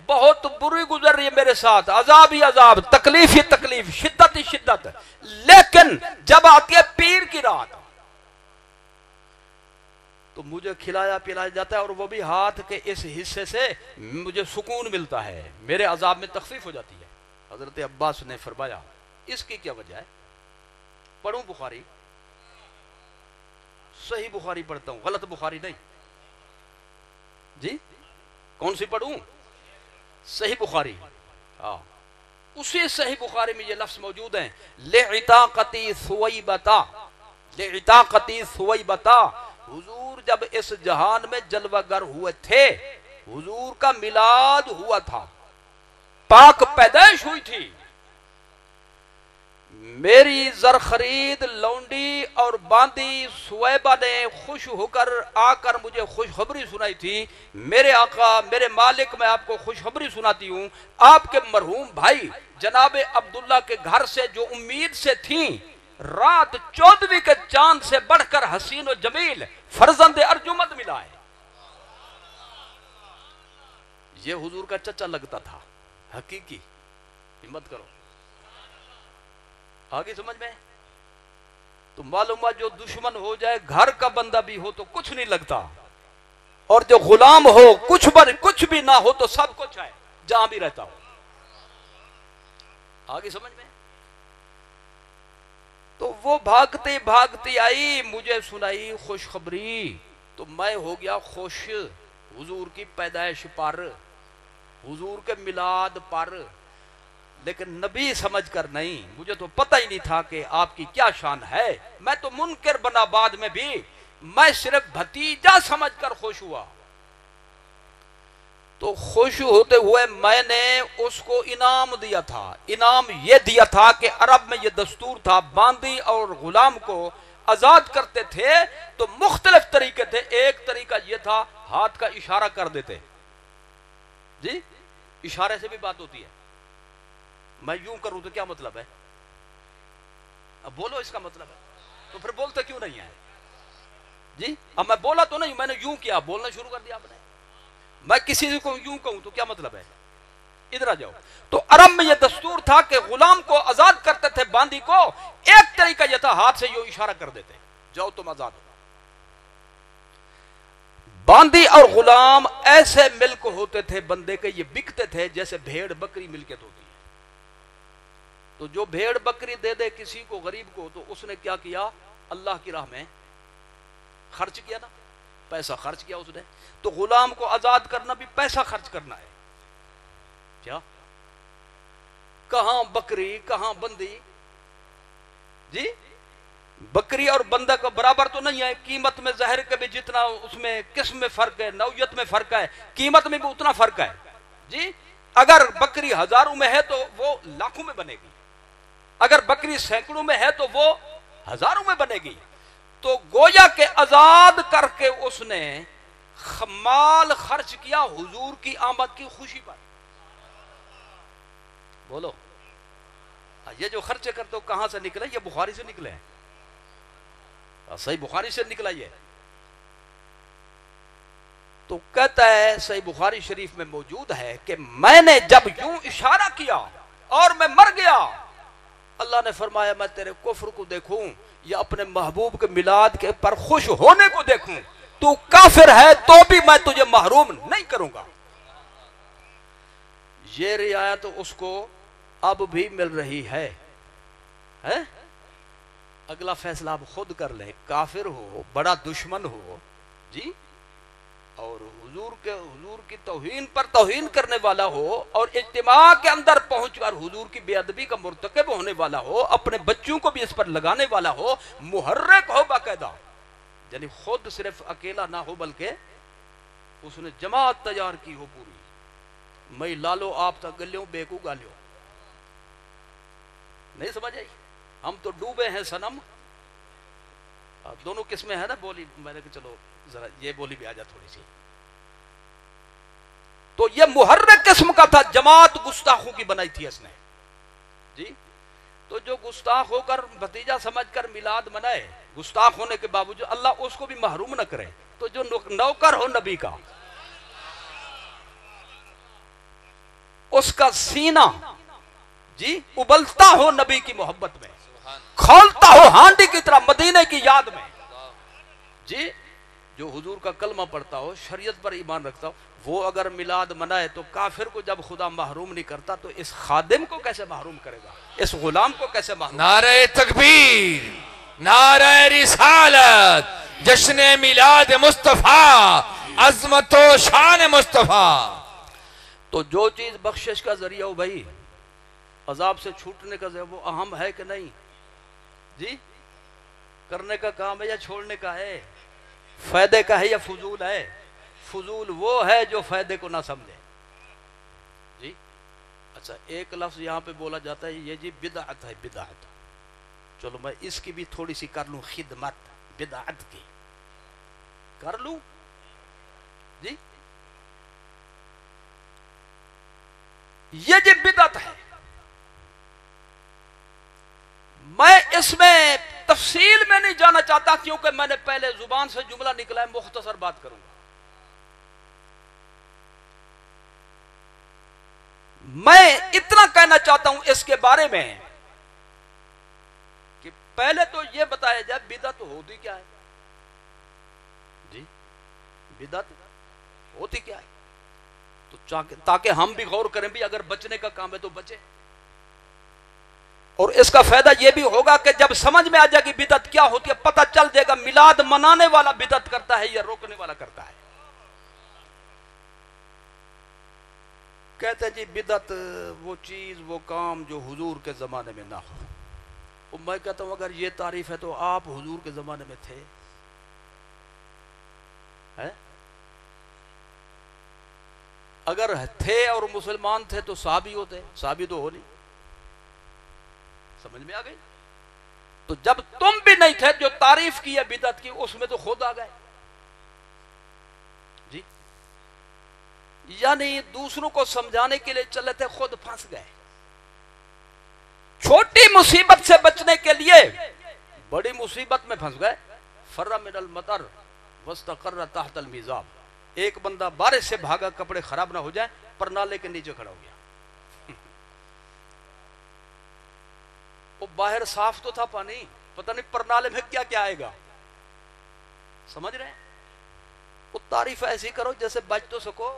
S1: بہت بری گزر رہی ہے میرے ساتھ، عذاب ہی عذاب، تکلیف ہی تکلیف، شدت ہی شدت۔ لیکن جب آتی ہے پیر کی رات تو مجھے کھلایا پلایا جاتا ہے، اور وہ بھی ہاتھ کے اس حصے سے مجھے سکون ملتا ہے، میرے عذاب میں تخفیف ہو جاتی ہے۔ حضرت عباس نے فرمایا اس کی کیا وجہ ہے؟ پڑھوں بخاری، صحیح بخاری پڑھتا ہوں، غلط بخاری نہیں، جی کون سی پڑھوں؟ صحیح بخاری، ہاں اسی صحیح بخاری میں یہ لفظ موجود ہیں، لعتاقتی ثویبتا، لعتاقتی ثویبتا، حضور جب اس جہان میں جلوہ گر ہوئے تھے، حضور کا میلاد ہوا تھا، پاک پیدائش ہوئی تھی، میری زر خرید لونڈی اور باندی سویبہ نے خوش ہو کر آ کر مجھے خوشخبری سنائی تھی، میرے آقا میرے مالک، میں آپ کو خوشخبری سناتی ہوں، آپ کے مرحوم بھائی جناب عبداللہ کے گھر سے جو امید سے تھیں، رات 14ویں کے چاند سے بڑھ کر حسین و جمیل فرزند ارجمند ملا ہے۔ یہ حضور کا چچا لگتا تھا، حقیقی، ہمت کرو، آگے سمجھ میں؟ تو معلوم جو دشمن ہو جائے، گھر کا بندہ بھی ہو تو کچھ نہیں لگتا، اور جو غلام ہو کچھ بھی نہ ہو تو سب کچھ ہے، جہاں بھی رہتا ہو، آگے سمجھ میں؟ تو وہ بھاگتے بھاگتے آئی، مجھے سنائی خوشخبری، تو میں ہو گیا خوش، حضور کی پیدائش پر، حضور کے میلاد پر، لیکن نبی سمجھ کر نہیں، مجھے تو پتہ ہی نہیں تھا کہ آپ کی کیا شان ہے، میں تو منکر بنا بعد میں بھی، میں صرف بھتیجا سمجھ کر خوش ہوا۔ تو خوش ہوتے ہوئے میں نے اس کو انعام دیا تھا، انعام یہ دیا تھا کہ عرب میں یہ دستور تھا، باندی اور غلام کو آزاد کرتے تھے تو مختلف طریقے تھے، ایک طریقہ یہ تھا ہاتھ کا اشارہ کر دیتے، جی اشارے سے بھی بات ہوتی ہے، میں یوں کروں تو کیا مطلب ہے؟ اب بولو اس کا مطلب ہے، تو پھر بولتے کیوں نہیں ہے؟ جی اب میں بولا تو نہیں، میں نے یوں کیا، بولنا شروع کر دیا آپ نے. میں کسی کو یوں کہوں تو کیا مطلب ہے؟ ادھر آ جاؤ. تو عرب میں یہ دستور تھا کہ غلام کو آزاد کرتے تھے باندی کو، ایک طریقہ یہ تھا ہاتھ سے یوں اشارہ کر دیتے جاؤ تم آزاد ہو. باندی اور غلام ایسے ملک ہوتے تھے بندے کے، یہ بکتے تھے جیسے بھیڑ بکری ملکیت ہوتی ہے. تو جو بھیڑ بکری دے دے کسی کو غریب کو تو اس نے کیا کیا؟ اللہ کی راہ میں خرچ کیا نا، پیسہ خرچ کیا اس نے. تو غلام کو آزاد کرنا بھی پیسہ خرچ کرنا ہے. کیا کہاں بکری کہاں بندی؟ جی بکری اور بندہ کا برابر تو نہیں ہے قیمت میں. ظاہر کے بھی جتنا اس میں قسم میں فرق ہے، نوعیت میں فرق ہے، قیمت میں بھی اتنا فرق ہے. جی اگر بکری ہزاروں میں ہے تو وہ لاکھوں میں بنے گی، اگر بکری سینکڑوں میں ہے تو وہ ہزاروں میں بنے گی. تو گویا کہ آزاد کر کے اس نے مال خرچ کیا حضور کی آمد کی خوشی پر. بولو یہ جو خرچے کرتے ہو کہاں سے نکلے؟ یہ بخاری سے نکلے ہیں، صحیح بخاری سے نکلا یہ. تو کہتا ہے صحیح بخاری شریف میں موجود ہے کہ میں نے جب یوں اشارہ کیا اور میں مر گیا، اللہ نے فرمایا میں تیرے کفر کو دیکھوں یا اپنے محبوب کے میلاد کے پر خوش ہونے کو دیکھوں، تو کافر ہے تو بھی میں تجھے محروم نہیں کروں گا. یہ رعایت اس کو اب بھی مل رہی ہے. اگلا فیصلہ آپ خود کر لیں، کافر ہو، بڑا دشمن ہو جی، اور حضور کی توہین پر توہین کرنے والا ہو، اور اجتماع کے اندر پہنچ کر حضور کی بے ادبی کا مرتکب ہونے والا ہو، اپنے بچوں کو بھی اس پر لگانے والا ہو، محرک ہو باقاعدہ، یعنی خود صرف اکیلا نہ ہو بلکہ اس نے جماعت تیار کی ہو پوری. میں لالو آپ تک گلیوں بے کو گالیوں. نہیں سمجھ آئی؟ ہم تو ڈوبے ہیں صنم. دونوں قسمیں ہیں نا بولی، میں نے کہا چلو ذرا یہ بولی بھی آ جا تھوڑی سی. تو یہ محرک قسم کا تھا، جماعت گستاخوں کی بنائی تھی اس نے جی. تو جو گستاخ ہو کر بھتیجا سمجھ کر میلاد منائے، گستاخ ہونے کے باوجود اللہ اس کو بھی محروم نہ کرے. تو جو نوکر ہو نبی کا، اس کا سینہ جی ابلتا ہو نبی کی محبت میں، کھولتا ہو ہانڈی کی طرح مدینے کی یاد میں جی، جو حضور کا کلمہ پڑھتا ہو، شریعت پر ایمان رکھتا ہو، وہ اگر میلاد منائے تو کافر کو جب خدا محروم نہیں کرتا تو اس خادم کو کیسے محروم کرے گا؟ اس غلام کو کیسے محروم؟
S2: نعرہ تکبیر، نعرہ رسالت، جشن میلاد مصطفیٰ، عظمت و شان مصطفیٰ.
S1: تو جو چیز بخشش کا ذریعہ ہو بھائی، عذاب سے چھوٹنے کا ذریعہ، وہ اہم ہے کہ نہیں جی؟ کرنے کا کام ہے یا چھوڑنے کا ہے؟ فائدے کا ہے یا فضول ہے؟ فضول وہ ہے جو فائدے کو نہ سمجھے جی. اچھا ایک لفظ یہاں پہ بولا جاتا ہے یہ جی بدعت ہے، بدعت. چلو میں اس کی بھی تھوڑی سی کر لوں خدمت، بدعت کی کر لوں جی. یہ جی بدعت ہے، میں اس میں تفصیل میں نہیں جانا چاہتا کیونکہ میں نے پہلے زبان سے جملہ نکلا ہے، مختصر بات کروں گا. میں اتنا کہنا چاہتا ہوں اس کے بارے میں کہ پہلے تو یہ بتایا جائے بدعت ہوتی کیا ہے جی. بدعت ہوتی کیا ہے تو تاکہ ہم بھی غور کریں بھی، اگر بچنے کا کام ہے تو بچے. اور اس کا فائدہ یہ بھی ہوگا کہ جب سمجھ میں آ جائے کہ بدعت کیا ہوتی ہے، پتہ چل جائے گا میلاد منانے والا بدعت کرتا ہے یا روکنے والا کرتا ہے. کہتے ہیں جی بدعت وہ چیز وہ کام جو حضور کے زمانے میں نہ ہو. میں کہتا ہوں اگر یہ تعریف ہے تو آپ حضور کے زمانے میں تھے؟ اگر تھے اور مسلمان تھے تو صحابی ہوتے، صحابی تو ہو نہیں. سمجھ میں آ گئی؟ تو جب تم بھی نہیں تھے، جو تعریف کی ہے بدعت کی اس میں تو خود آ گئے جی. یعنی دوسروں کو سمجھانے کے لیے چلے تھے، خود پھنس گئے. چھوٹی مصیبت سے بچنے کے لیے بڑی مصیبت میں پھنس گئے. فر من المطر وَاسْتَقَرَّ تَحْتَ الْمِيزَابِ. ایک بندہ بارش سے بھاگا کپڑے خراب نہ ہو جائیں پر نالے کے نیچے کھڑا ہو گیا. وہ باہر صاف تو تھا پانی, پتہ نہیں پر نالے میں کیا کیا آئے گا. سمجھ رہے ہیں؟ وہ تعریف ایسی کرو جیسے بچ تو سکو.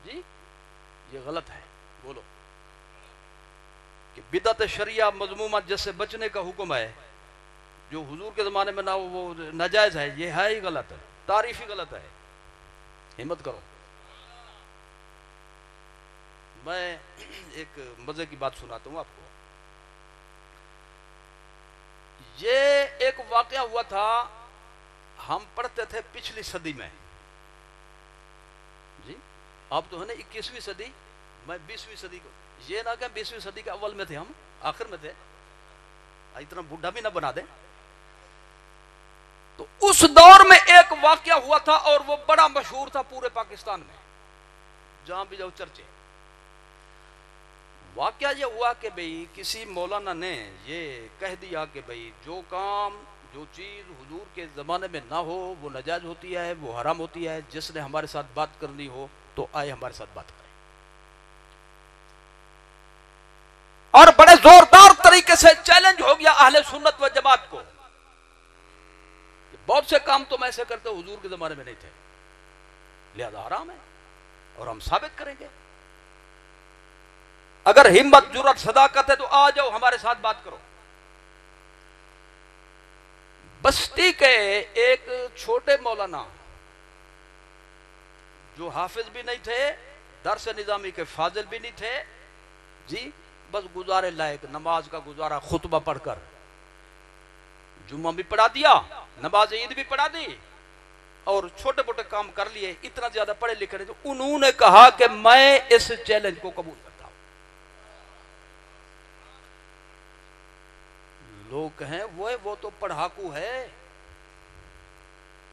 S1: جی یہ غلط ہے. بولو کہ بدعت شریعہ مذمومہ جس سے بچنے کا حکم ہے, جو حضور کے زمانے میں نہ ہو وہ ناجائز ہے, یہ ہے ہی غلط ہے, تعریف ہی غلط ہے. ہمت کرو. میں ایک مزے کی بات سناتا ہوں آپ کو. یہ ایک واقعہ ہوا تھا, ہم پڑھتے تھے پچھلی صدی میں. جی آپ تو ہے نا 21ویں صدی, میں 20ویں صدی کو, یہ نہ کہ 20ویں صدی کے اول میں تھے, ہم آخر میں تھے, اتنا بوڑھا بھی نہ بنا دیں. تو اس دور میں ایک واقعہ ہوا تھا اور وہ بڑا مشہور تھا پورے پاکستان میں, جہاں بھی جاؤ چرچے. واقعہ یہ ہوا کہ بھئی کسی مولانا نے یہ کہہ دیا کہ بھئی جو کام جو چیز حضور کے زمانے میں نہ ہو وہ ناجائز ہوتی ہے, وہ حرام ہوتی ہے. جس نے ہمارے ساتھ بات کرنی ہو تو آئے ہمارے ساتھ بات کریں. اور بڑے زوردار طریقے سے چیلنج ہو گیا اہل سنت و جماعت کو. بہت سے کام تم ایسے کرتے حضور کے زمانے میں نہیں تھے, لہذا حرام ہے اور ہم ثابت کریں گے. اگر ہمت جرات صداقت ہے تو آ جاؤ ہمارے ساتھ بات کرو. بستی کے ایک چھوٹے مولانا جو حافظ بھی نہیں تھے, درس نظامی کے فاضل بھی نہیں تھے, جی بس گزارے لائق نماز کا گزارا خطبہ پڑھ کر, جمعہ بھی پڑھا دیا, نماز عید بھی پڑھا دی اور چھوٹے موٹے کام کر لیے. اتنا زیادہ پڑھے لکھے نہیں. انہوں نے کہا کہ میں اس چیلنج کو قبول کرتا ہوں. لوگ کہیں وہ تو پڑھاکو ہے,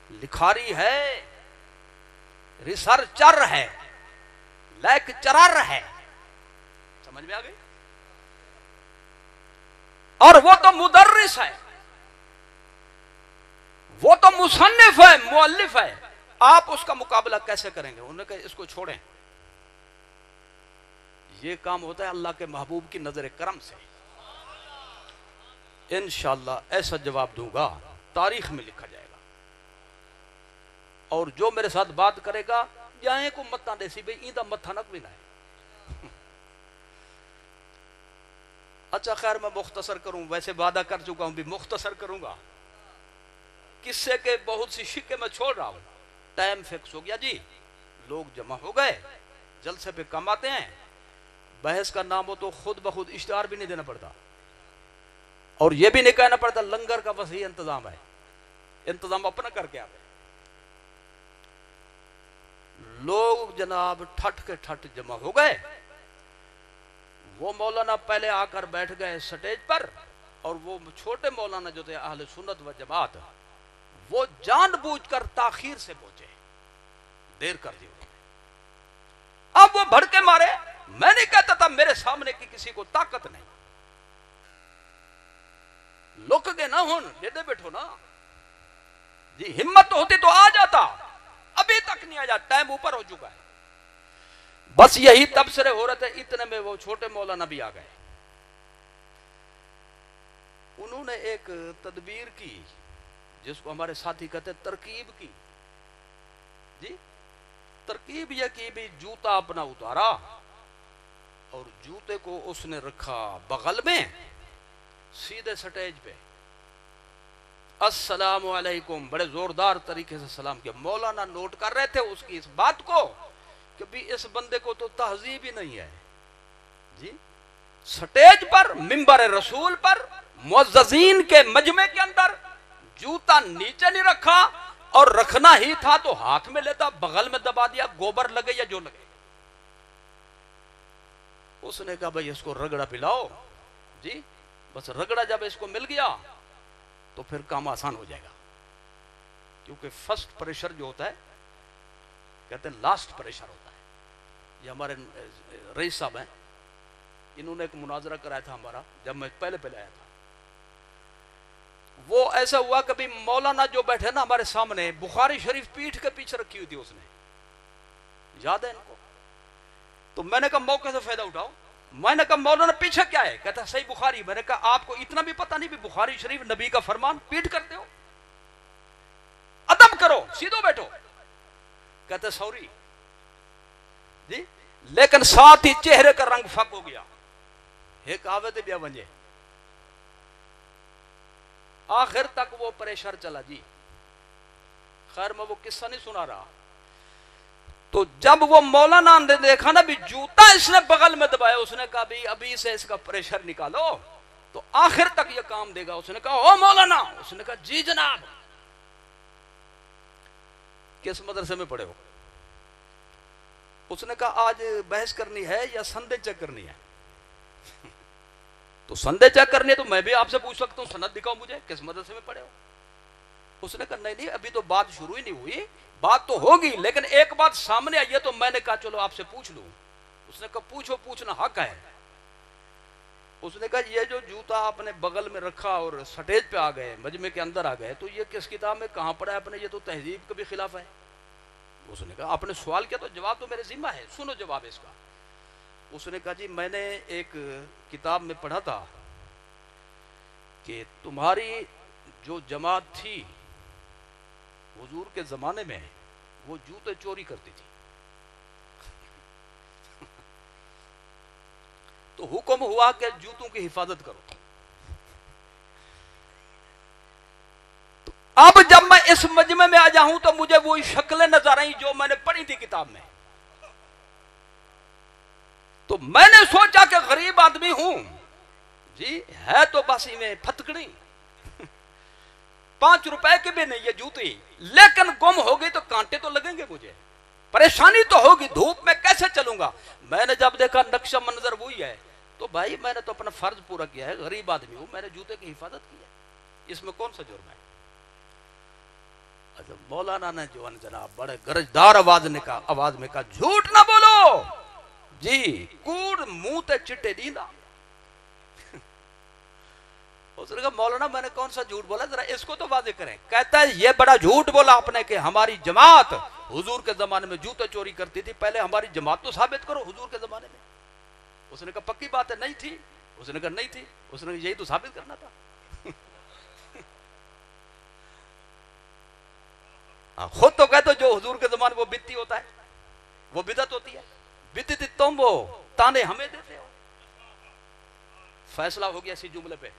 S1: لکھاری ہے, ریسرچر ہے, لیکچرر ہے. سمجھ میں آ گئی؟ اور وہ تو مدرس ہے, وہ تو مصنف ہے, مؤلف ہے. آپ اس کا مقابلہ کیسے کریں گے؟ انہوں نے کہا اس کو چھوڑیں, یہ کام ہوتا ہے اللہ کے محبوب کی نظر کرم سے. انشاءاللہ ایسا جواب دوں گا تاریخ میں لکھا جائے گا. اور جو میرے ساتھ بات کرے گا جائیں کو مت نہ سی بھئی ایندہ مت نک بھی نہ ہے. اچھا خیر میں مختصر کروں, ویسے وعدہ کر چکا ہوں بھی مختصر کروں گا. قصے کے بہت سی شکے میں چھوڑ رہا ہوں. ٹائم فکس ہو گیا جی, لوگ جمع ہو گئے, جلسے پہ کم آتے ہیں. بحث کا نام ہو تو خود بخود اشتہار بھی نہیں دینا پڑتا, اور یہ بھی نہیں کہنا پڑتا لنگر کا وسیع انتظام ہے, انتظام اپنا کر کے آتے. لوگ جناب ٹھٹ کے ٹھٹ جمع ہو گئے. وہ مولانا پہلے آ کر بیٹھ گئے سٹیج پر, اور وہ چھوٹے مولانا جو تھے اہل سنت و جماعت, وہ جان بوجھ کر تاخیر سے پہنچے, دیر کر دی. اب وہ بھڑکے مارے. میں نہیں کہتا تھا میرے سامنے کی کسی کو طاقت نہیں, لک گے نہ ہون لیدے بیٹھو نا جی, ہمت ہوتی تو آ جاتا, ابھی تک نہیں آ جاتا, ٹائم اوپر ہو چکا ہے. بس یہی تبصرے ہو رہے تھے, اتنے میں وہ چھوٹے مولانا بھی آ گئے. انہوں نے ایک تدبیر کی جس کو ہمارے ساتھی کہتے ہیں ترکیب کی. جی ترکیب یہ کی بھی جوتا اپنا اتارا اور جوتے کو اس نے رکھا بغل میں, سیدھے سٹیج پہ السلام علیکم بڑے زوردار طریقے سے سلام کیا. مولانا نوٹ کر رہے تھے اس کی اس بات کو کہ بھی اس بندے کو تو تہذیب ہی نہیں ہے. جی سٹیج پر منبر رسول پر معززین کے مجمع کے اندر جوتا نیچے نہیں رکھا, اور رکھنا ہی تھا تو ہاتھ میں لیتا, بغل میں دبا دیا, گوبر لگے یا جو لگے. اس نے کہا بھئی اس کو رگڑا پلاؤ. جی بس رگڑا جب اس کو مل گیا تو پھر کام آسان ہو جائے گا, کیونکہ فرسٹ پریشر جو ہوتا ہے کہتے ہیں لاسٹ پریشر ہوتا ہے. یہ ہمارے رئیس صاحب ہیں, انہوں نے ایک مناظرہ کرایا تھا ہمارا جب میں پہلے آیا تھا. وہ ایسا ہوا کبھی مولانا جو بیٹھے نا ہمارے سامنے، بخاری شریف پیٹھ کے پیچھے رکھی ہوئی تھی اس نے، یاد ہے ان کو؟ تو میں نے کہا موقع سے فائدہ اٹھاؤ، میں نے کہا مولانا پیچھے کیا ہے؟ کہتا صحیح بخاری۔ میں نے کہا آپ کو اتنا بھی پتہ نہیں بھی بخاری شریف نبی کا فرمان پیٹھ کرتے ہو؟ ادب کرو، سیدھو بیٹھو۔ کہتے سوری جی، لیکن ساتھ ہی چہرے کا رنگ فک ہو گیا، ایک آوت بیا ونجے، آخر تک وہ پریشر چلا جی۔ خیر میں وہ قصہ نہیں سنا رہا۔ تو جب وہ مولانا نے دیکھا نا بھی جوتا اس نے بغل میں دبایا، اس نے کہا بھی ابھی سے اس کا پریشر نکالو تو آخر تک یہ کام دے گا۔ اس نے کہا او مولانا، اس نے کہا جی جناب۔ کس مدرسے میں پڑھے ہو؟ اس نے کہا آج بحث کرنی ہے یا سندے چیک کرنی ہے؟ تو سندے چیک کرنی ہے تو میں بھی آپ سے پوچھ سکتا ہوں، سند دکھاؤ مجھے، کس مدرسے میں پڑھے ہو؟ اس نے کہا نہیں ابھی تو بات شروع ہی نہیں ہوئی، بات تو ہوگی لیکن ایک بات سامنے آئی ہے تو میں نے کہا چلو آپ سے پوچھ لوں۔ اس نے کہا پوچھو، پوچھنا حق ہے۔ اس نے کہا یہ جو جوتا آپ نے بغل میں رکھا اور سٹیج پہ آ گئے، مجمع کے اندر آ گئے، تو یہ کس کتاب میں کہاں پڑھا ہے آپ نے؟ یہ تو تہذیب کے بھی خلاف ہے۔ اس نے کہا آپ نے سوال کیا تو جواب تو میرے ذمہ ہے، سنو جواب اس کا۔ اس نے کہا جی میں نے ایک کتاب میں پڑھا تھا کہ تمہاری جو جماعت تھی حضور کے زمانے میں وہ جوتے چوری کرتی تھی، تو حکم ہوا کہ جوتوں کی حفاظت کرو۔ تو اب جب میں اس مجمع میں آ جاؤں تو مجھے وہی شکلیں نظر آئیں جو میں نے پڑھی تھی کتاب میں۔ تو میں نے سوچا کہ غریب آدمی ہوں جی، ہے تو بس میں پھتکڑی 5 روپے کی بھی نہیں یہ جوتی، لیکن گم ہو گئی تو کانٹے تو لگیں گے، مجھے پریشانی تو ہوگی، دھوپ میں کیسے چلوں گا؟ میں نے جب دیکھا نقشہ منظر وہی ہے تو بھائی میں نے تو اپنا فرض پورا کیا ہے، غریب آدمی ہوں، میں نے جوتے کی حفاظت کی ہے، اس میں کون سا جرم ہے؟ مولانا نے جو جناب بڑے گرجدار آواز میں کہا جھوٹ نہ بولو جی، کوڑ منہ تے چٹے دیندا۔ اس نے کہا مولانا میں نے کون سا جھوٹ بولا، ذرا اس کو تو واضح کریں۔ کہتا ہے یہ بڑا جھوٹ بولا آپ نے کہ ہماری جماعت حضور کے زمانے میں جوتے چوری کرتی تھی، پہلے ہماری جماعت تو ثابت کرو حضور کے زمانے میں۔ اس نے کہا پکی بات ہے نہیں تھی؟ اس نے کہا نہیں تھی۔ اس نے کہا یہی تو ثابت کرنا تھا۔ خود تو کہتے جو حضور کے زمانے وہ بدتی ہوتا ہے، وہ بدعت ہوتی ہے، بدعت تم وہ تانے ہمیں دیتے ہو۔ فیصلہ ہو گیا اسی جملے پہ،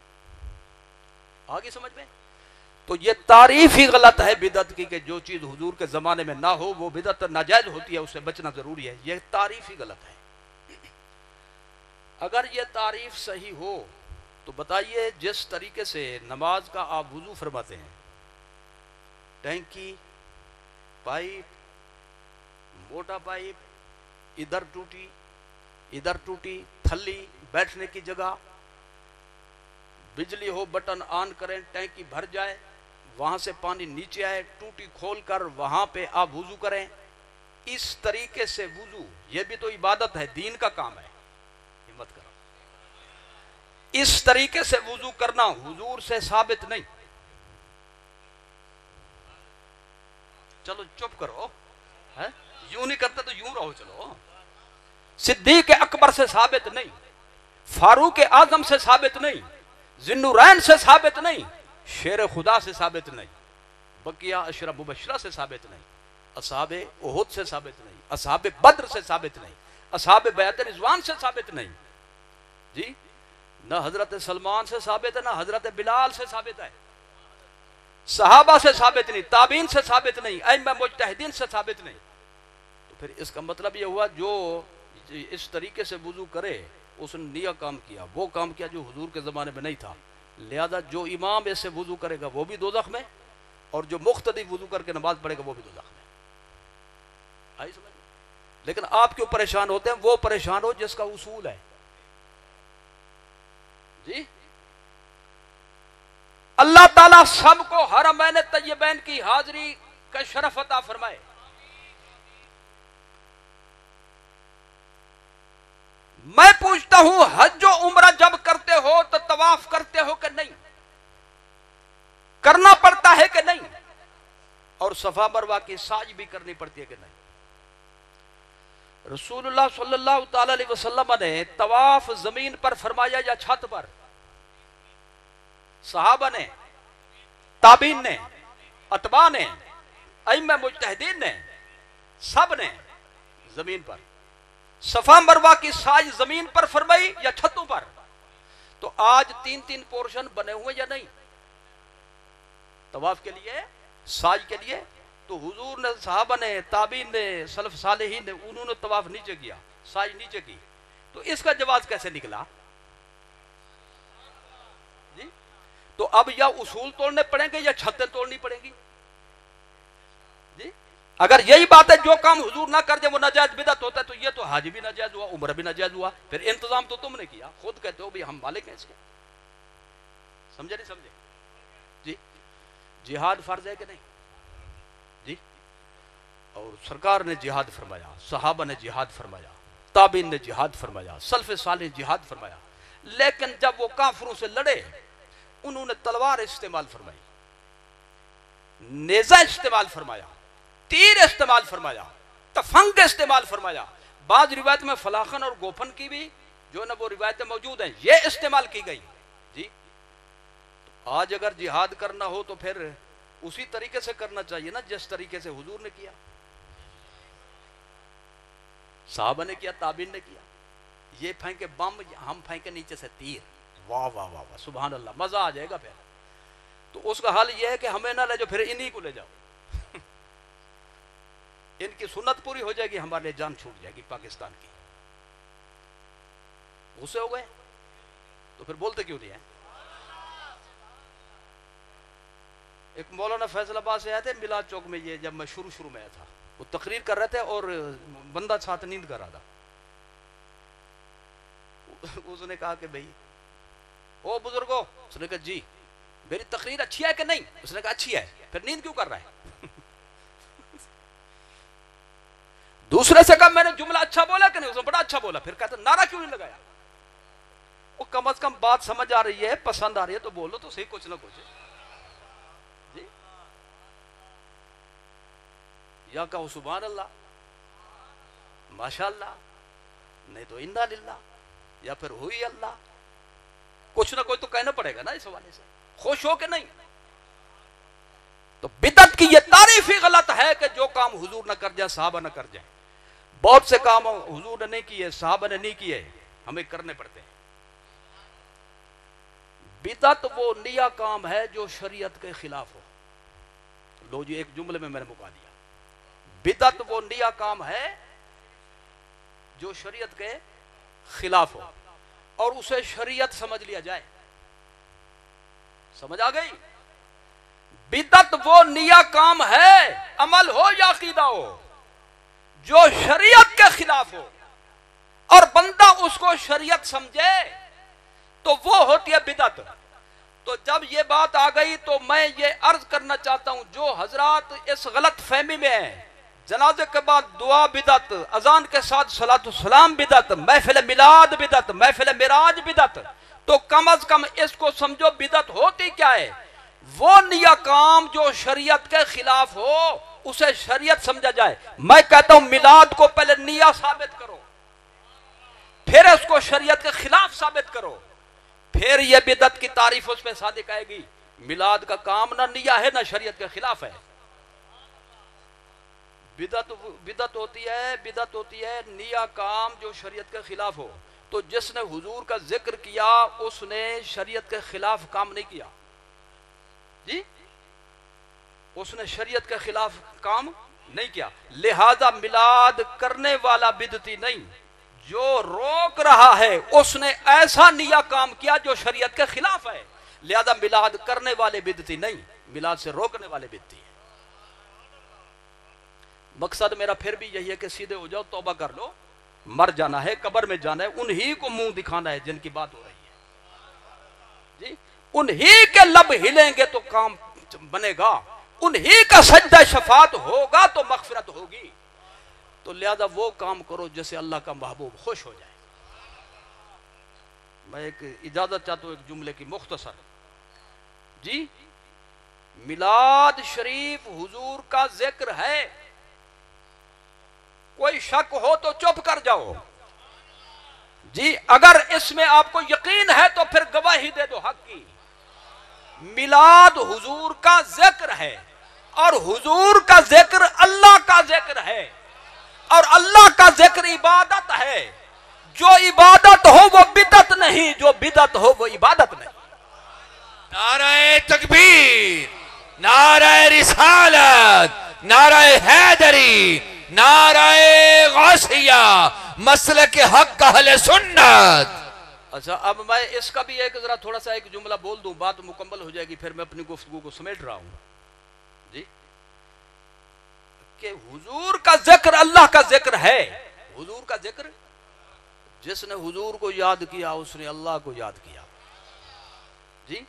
S1: آگے سمجھ میں؟ تو یہ تعریف ہی غلط ہے بدعت کی کہ جو چیز حضور کے زمانے میں نہ ہو وہ بدعت ناجائز ہوتی ہے، اس سے بچنا ضروری ہے، یہ تعریف ہی غلط ہے۔ اگر یہ تعریف صحیح ہو تو بتائیے جس طریقے سے نماز کا آپ وضو فرماتے ہیں، ٹینکی، پائپ، موٹا پائپ، ادھر ٹوٹی، تھلی، بیٹھنے کی جگہ، بجلی ہو بٹن آن کریں، ٹینکی بھر جائے، وہاں سے پانی نیچے آئے، ٹوٹی کھول کر وہاں پہ آپ وضو کریں، اس طریقے سے وضو، یہ بھی تو عبادت ہے، دین کا کام ہے، ہمت کرو۔ اس طریقے سے وضو کرنا حضور سے ثابت نہیں۔ چلو چپ کرو، یوں نہیں کرتے تو یوں رہو، چلو۔ صدیق اکبر سے ثابت نہیں، فاروق اعظم سے ثابت نہیں، ذوالنورین سے ثابت نہیں، شیر خدا سے ثابت نہیں، بقیہ اشرا مبشرہ سے ثابت نہیں، اصحاب احد سے ثابت نہیں، اصحاب بدر سے ثابت نہیں، اصحاب بیعت رضوان سے ثابت نہیں جی، نہ حضرت سلمان سے ثابت ہے، نہ حضرت بلال سے ثابت ہے، صحابہ سے ثابت نہیں، تابعین سے ثابت نہیں، ائمہ مجتہدین سے ثابت نہیں۔ تو پھر اس کا مطلب یہ ہوا جو اس طریقے سے وضو کرے اس نے نیا کام کیا، وہ کام کیا جو حضور کے زمانے میں نہیں تھا، لہذا جو امام ایسے وضو کرے گا وہ بھی دوزخ میں، اور جو مقتدی وضو کر کے نماز پڑھے گا وہ بھی دوزخ میں۔ آئی سمجھ؟ لیکن آپ کیوں پریشان ہوتے ہیں؟ وہ پریشان ہو جس کا اصول ہے جی۔ اللہ تعالیٰ سب کو حرمین طیبین کی حاضری کا شرف عطا فرمائے۔ میں پوچھتا ہوں حج و عمرہ جب کرتے ہو تو طواف کرتے ہو کہ نہیں؟ کرنا پڑتا ہے کہ نہیں؟ اور صفا مروہ کی سعی بھی کرنی پڑتی ہے کہ نہیں؟ رسول اللہ صلی اللہ تعالی علیہ وسلم نے طواف زمین پر فرمایا یا چھت پر؟ صحابہ نے، تابعین نے، اتباع نے، ائمہ مجتہدین نے، سب نے زمین پر۔ صفا مروہ کی سعی زمین پر فرمائی یا چھتوں پر؟ تو آج 3 پورشن بنے ہوئے یا نہیں طواف کے لیے، سعی کے لیے؟ تو حضور نے، صحابہ نے، تابعین نے، سلف صالحین نے، انہوں نے طواف نیچے کیا، سعی نیچے کی، تو اس کا جواز کیسے نکلا؟ جی تو اب یا اصول توڑنے پڑیں گے یا چھتیں توڑنی پڑیں گی؟ جی اگر یہی بات ہے جو کام حضور نہ کر دے وہ ناجائز بدعت ہوتا ہے، تو یہ تو حج بھی ناجائز ہوا، عمرہ بھی ناجائز ہوا، پھر انتظام تو تم نے کیا، خود کہتے ہو بھی ہم مالک ہیں اس کے۔ سمجھے نہیں سمجھے؟ جی جہاد فرض ہے کہ نہیں؟ جی اور سرکار نے جہاد فرمایا، صحابہ نے جہاد فرمایا، تابعین نے جہاد فرمایا، سلف صالح نے جہاد فرمایا، لیکن جب وہ کافروں سے لڑے انہوں نے تلوار استعمال فرمائی، نیزہ استعمال فرمایا، تیر استعمال فرمایا، تفنگ استعمال فرمایا، بعض روایت میں فلاخن اور گوپن کی بھی جو نا وہ روایتیں موجود ہیں، یہ استعمال کی گئی۔ جی آج اگر جہاد کرنا ہو تو پھر اسی طریقے سے کرنا چاہیے نا جس طریقے سے حضور نے کیا، صحابہ نے کیا، تابعین نے کیا۔ یہ پھینکے بم، ہم پھینکے نیچے سے تیر، واہ واہ واہ واہ سبحان اللہ، مزہ آ جائے گا پھر۔ تو اس کا حل یہ ہے کہ ہمیں نہ لے جاؤ، پھر انہی کو لے جاؤ، ان کی سنت پوری ہو جائے گی، ہمارے جان چھوٹ جائے گی پاکستان کی۔ غصے ہو گئے تو پھر بولتے کیوں نہیں ہیں؟ ایک مولانا فیصل آباد سے آئے تھے میلاد چوک میں، یہ جب میں شروع میں آیا تھا، وہ تقریر کر رہے تھے اور بندہ ساتھ نیند کر رہا تھا۔ اس نے کہا کہ بھئی او بزرگو، اس نے کہا جی میری تقریر اچھی ہے کہ نہیں؟ اس نے کہا اچھی ہے، پھر نیند کیوں کر رہا ہے؟ دوسرے سے کہا میں نے جملہ اچھا بولا کہ نہیں؟ اس نے بڑا اچھا بولا، پھر کہتا نعرہ کیوں نہیں لگایا؟ وہ کم از کم بات سمجھ آ رہی ہے، پسند آ رہی ہے تو بولو تو صحیح کچھ نہ کچھ۔ جی یا کہو سبحان اللہ، ماشاء اللہ، نہیں تو انا للہ، یا پھر ہوئی اللہ، کچھ نہ کچھ تو کہنا پڑے گا نا اس حوالے سے۔ خوش ہو کہ نہیں؟ تو بدعت کی یہ تعریف ہی غلط ہے کہ جو کام حضور نہ کر جائے، صحابہ نہ کر جائیں۔ بہت سے کام حضور نے نہیں کیے، صحابہ نے نہیں کیے، ہمیں کرنے پڑتے ہیں۔ بدعت وہ نیا کام ہے جو شریعت کے خلاف ہو۔ لو جی ایک جملے میں نے مکا دیا، بدعت وہ نیا کام ہے جو شریعت کے خلاف ہو اور اسے شریعت سمجھ لیا جائے۔ سمجھ آ گئی؟ بدعت وہ نیا کام ہے، عمل ہو یا عقیدہ ہو، جو شریعت کے خلاف ہو اور بندہ اس کو شریعت سمجھے تو وہ ہوتی ہے بدعت۔ تو جب یہ بات آ گئی تو میں یہ عرض کرنا چاہتا ہوں، جو حضرات اس غلط فہمی میں ہیں، جنازے کے بعد دعا بدعت، اذان کے ساتھ صلاۃ السلام بدعت، محفل میلاد بدعت، محفل معراج بدعت، تو کم از کم اس کو سمجھو بدعت ہوتی کیا ہے؟ وہ نیا کام جو شریعت کے خلاف ہو اسے شریعت سمجھا جائے۔ میں کہتا ہوں میلاد کو پہلے نیا ثابت کرو، پھر اس کو شریعت کے خلاف ثابت کرو، پھر یہ بدعت کی تعریف اس پہ صادق آئے گی۔ میلاد کا کام نہ نیا ہے نہ شریعت کے خلاف ہے۔ بدعت ہوتی ہے نیا کام جو شریعت کے خلاف ہو۔ تو جس نے حضور کا ذکر کیا اس نے شریعت کے خلاف کام نہیں کیا، جی اس نے شریعت کے خلاف کام نہیں کیا، لہذا میلاد کرنے والا بدعتی نہیں، جو روک رہا ہے اس نے ایسا نیا کام کیا جو شریعت کے خلاف ہے، لہذا میلاد کرنے والے بدعتی نہیں، میلاد سے روکنے والے بدعتی ہیں۔ مقصد میرا پھر بھی یہی ہے کہ سیدھے ہو جاؤ، توبہ کر لو، مر جانا ہے، قبر میں جانا ہے، انہی کو منہ دکھانا ہے جن کی بات ہو رہی ہے، جی انہی کے لب ہلیں گے تو کام بنے گا، انہی کا سجدہ شفاعت ہوگا تو مغفرت ہوگی۔ تو لہذا وہ کام کرو جس سے اللہ کا محبوب خوش ہو جائے۔ میں ایک اجازت چاہتا ہوں ایک جملے کی مختصر، جی میلاد شریف حضور کا ذکر ہے، کوئی شک ہو تو چپ کر جاؤ جی، اگر اس میں آپ کو یقین ہے تو پھر گواہی دے دو حق کی۔ میلاد حضور کا ذکر ہے، اور حضور کا ذکر اللہ کا ذکر ہے، اور اللہ کا ذکر عبادت ہے۔ جو عبادت ہو وہ بدعت نہیں، جو بدعت ہو وہ عبادت نہیں۔
S2: نعرہ تکبیر، نعرہ رسالت، نعرہ حیدری، نعرہ غوثیہ، مسلک حق اہل سنت۔
S1: اچھا، اب میں اس کا بھی ایک ذرا تھوڑا سا ایک جملہ بول دوں، بات مکمل ہو جائے گی، پھر میں اپنی گفتگو کو سمیٹ رہا ہوں جی، کہ حضور کا ذکر اللہ کا ذکر ہے۔ حضور کا ذکر، جس نے حضور کو یاد کیا اس نے اللہ کو یاد کیا جی۔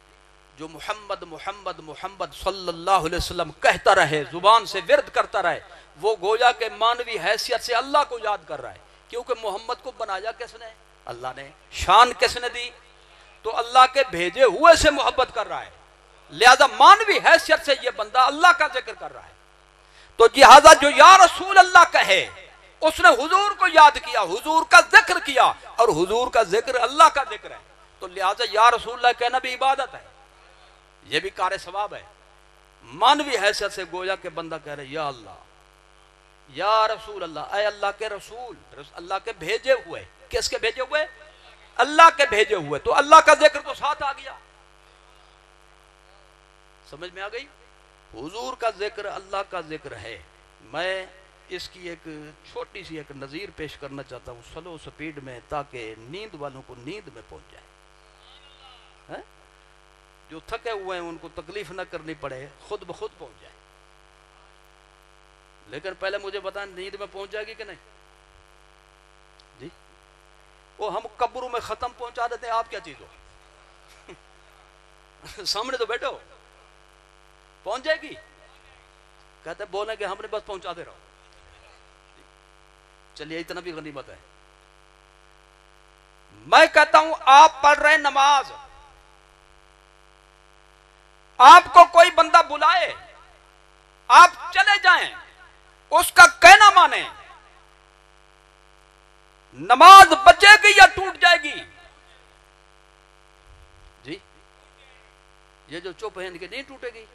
S1: جو محمد محمد محمد صلی اللہ علیہ وسلم کہتا رہے، زبان سے ورد کرتا رہے، وہ گویا کہ مانوی حیثیت سے اللہ کو یاد کر رہا ہے، کیونکہ محمد کو بنایا کس نے؟ اللہ نے۔ شان کس نے دی؟ تو اللہ کے بھیجے ہوئے سے محبت کر رہا ہے، لہذا مانوی حیثیت سے یہ بندہ اللہ کا ذکر کر رہا ہے۔ تو لہذا جو یا رسول اللہ کہے اس نے حضور کو یاد کیا، حضور کا ذکر کیا، اور حضور کا ذکر اللہ کا ذکر ہے، تو لہذا یا رسول اللہ کہنا بھی عبادت ہے، یہ بھی کار ثواب ہے۔ مانوی حیثیت سے گویا کہ بندہ کہہ رہے یا اللہ، یا رسول اللہ، اے اللہ کے رسول، اللہ کے بھیجے ہوئے۔ کس کے بھیجے ہوئے؟ اللہ کے بھیجے ہوئے، تو اللہ کا ذکر تو ساتھ آ گیا۔ سمجھ میں آ گئی؟ حضور کا ذکر اللہ کا ذکر ہے۔ میں اس کی ایک چھوٹی سی ایک نظیر پیش کرنا چاہتا ہوں سلو سپیڈ میں، تاکہ نیند والوں کو نیند میں پہنچ جائے، جو تھکے ہوئے ہیں ان کو تکلیف نہ کرنی پڑے، خود بخود پہنچ جائے۔ لیکن پہلے مجھے بتائیں نیند میں پہنچ جائے گی کہ نہیں جی؟ وہ ہم قبروں میں ختم پہنچا دیتے ہیں، آپ کیا چیز ہو؟ سامنے تو بیٹھو، پہنچ جائے گی؟ کہتے بولیں کہ ہم نے بس پہنچاتے رہو۔ چلیے اتنا بھی غنیمت ہے۔ میں کہتا ہوں آپ پڑھ رہے نماز، آپ کو کوئی بندہ بلائے، آپ چلے جائیں، اس کا کہنا مانیں، نماز بچے گی یا ٹوٹ جائے گی جی؟ یہ جو چپ ہیں ان کے نہیں ٹوٹے گی،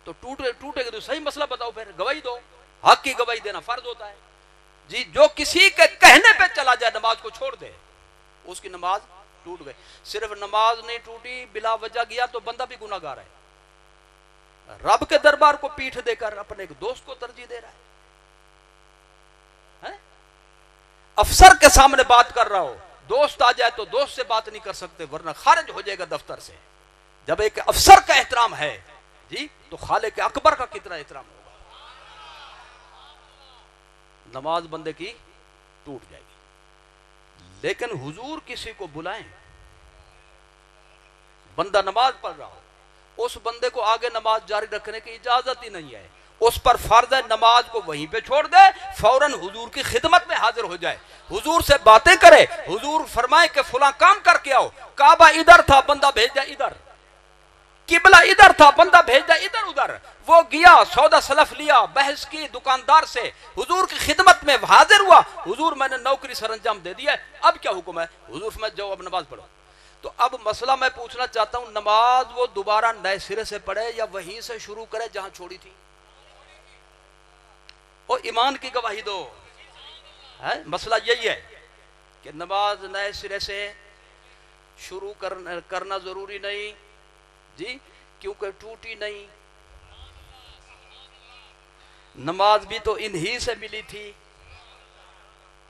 S1: تو ٹوٹے گی تو صحیح مسئلہ بتاؤ، پھر گواہی دو۔ حق کی گواہی دینا فرض ہوتا ہے جی۔ جو کسی کے کہنے پہ چلا جائے نماز کو چھوڑ دے، اس کی نماز ٹوٹ گئی۔ صرف نماز نہیں ٹوٹی، بلا وجہ گیا تو بندہ بھی گناہ گار ہے، رب کے دربار کو پیٹھ دے کر اپنے ایک دوست کو ترجیح دے رہا ہے۔ افسر کے سامنے بات کر رہا ہو، دوست آ جائے تو دوست سے بات نہیں کر سکتے، ورنہ خارج ہو جائے گا دفتر سے۔ جب ایک افسر کا احترام ہے جی، تو خالق اکبر کا کتنا احترام ہوگا۔ نماز بندے کی ٹوٹ جائے گی۔ لیکن حضور کسی کو بلائیں، بندہ نماز پڑھ رہا ہو، اس بندے کو آگے نماز جاری رکھنے کی اجازت ہی نہیں ہے، اس پر فرض ہے نماز کو وہیں پہ چھوڑ دے، فوراً حضور کی خدمت میں حاضر ہو جائے، حضور سے باتیں کرے، حضور فرمائے کہ فلاں کام کر کے آؤ، کعبہ ادھر تھا بندہ بھیجا ادھر، قبلہ ادھر تھا بندہ بھیجا ادھر ادھر، وہ گیا سودا سلف لیا، بحث کی دکاندار سے، حضور کی خدمت میں حاضر ہوا، حضور میں نے نوکری سر انجام دے دیا ہے، اب کیا حکم ہے؟ حضور فرمائے جاؤ اب نماز پڑھو۔ تو اب مسئلہ میں پوچھنا چاہتا ہوں، نماز وہ دوبارہ نئے سرے سے پڑھے یا وہیں سے شروع کرے جہاں چھوڑی تھی؟ اور ایمان کی گواہی دو، مسئلہ یہی ہے کہ نماز نئے سرے سے شروع کرنا ضروری نہیں جی، کیونکہ ٹوٹی نہیں، نماز بھی تو انہی سے ملی تھی،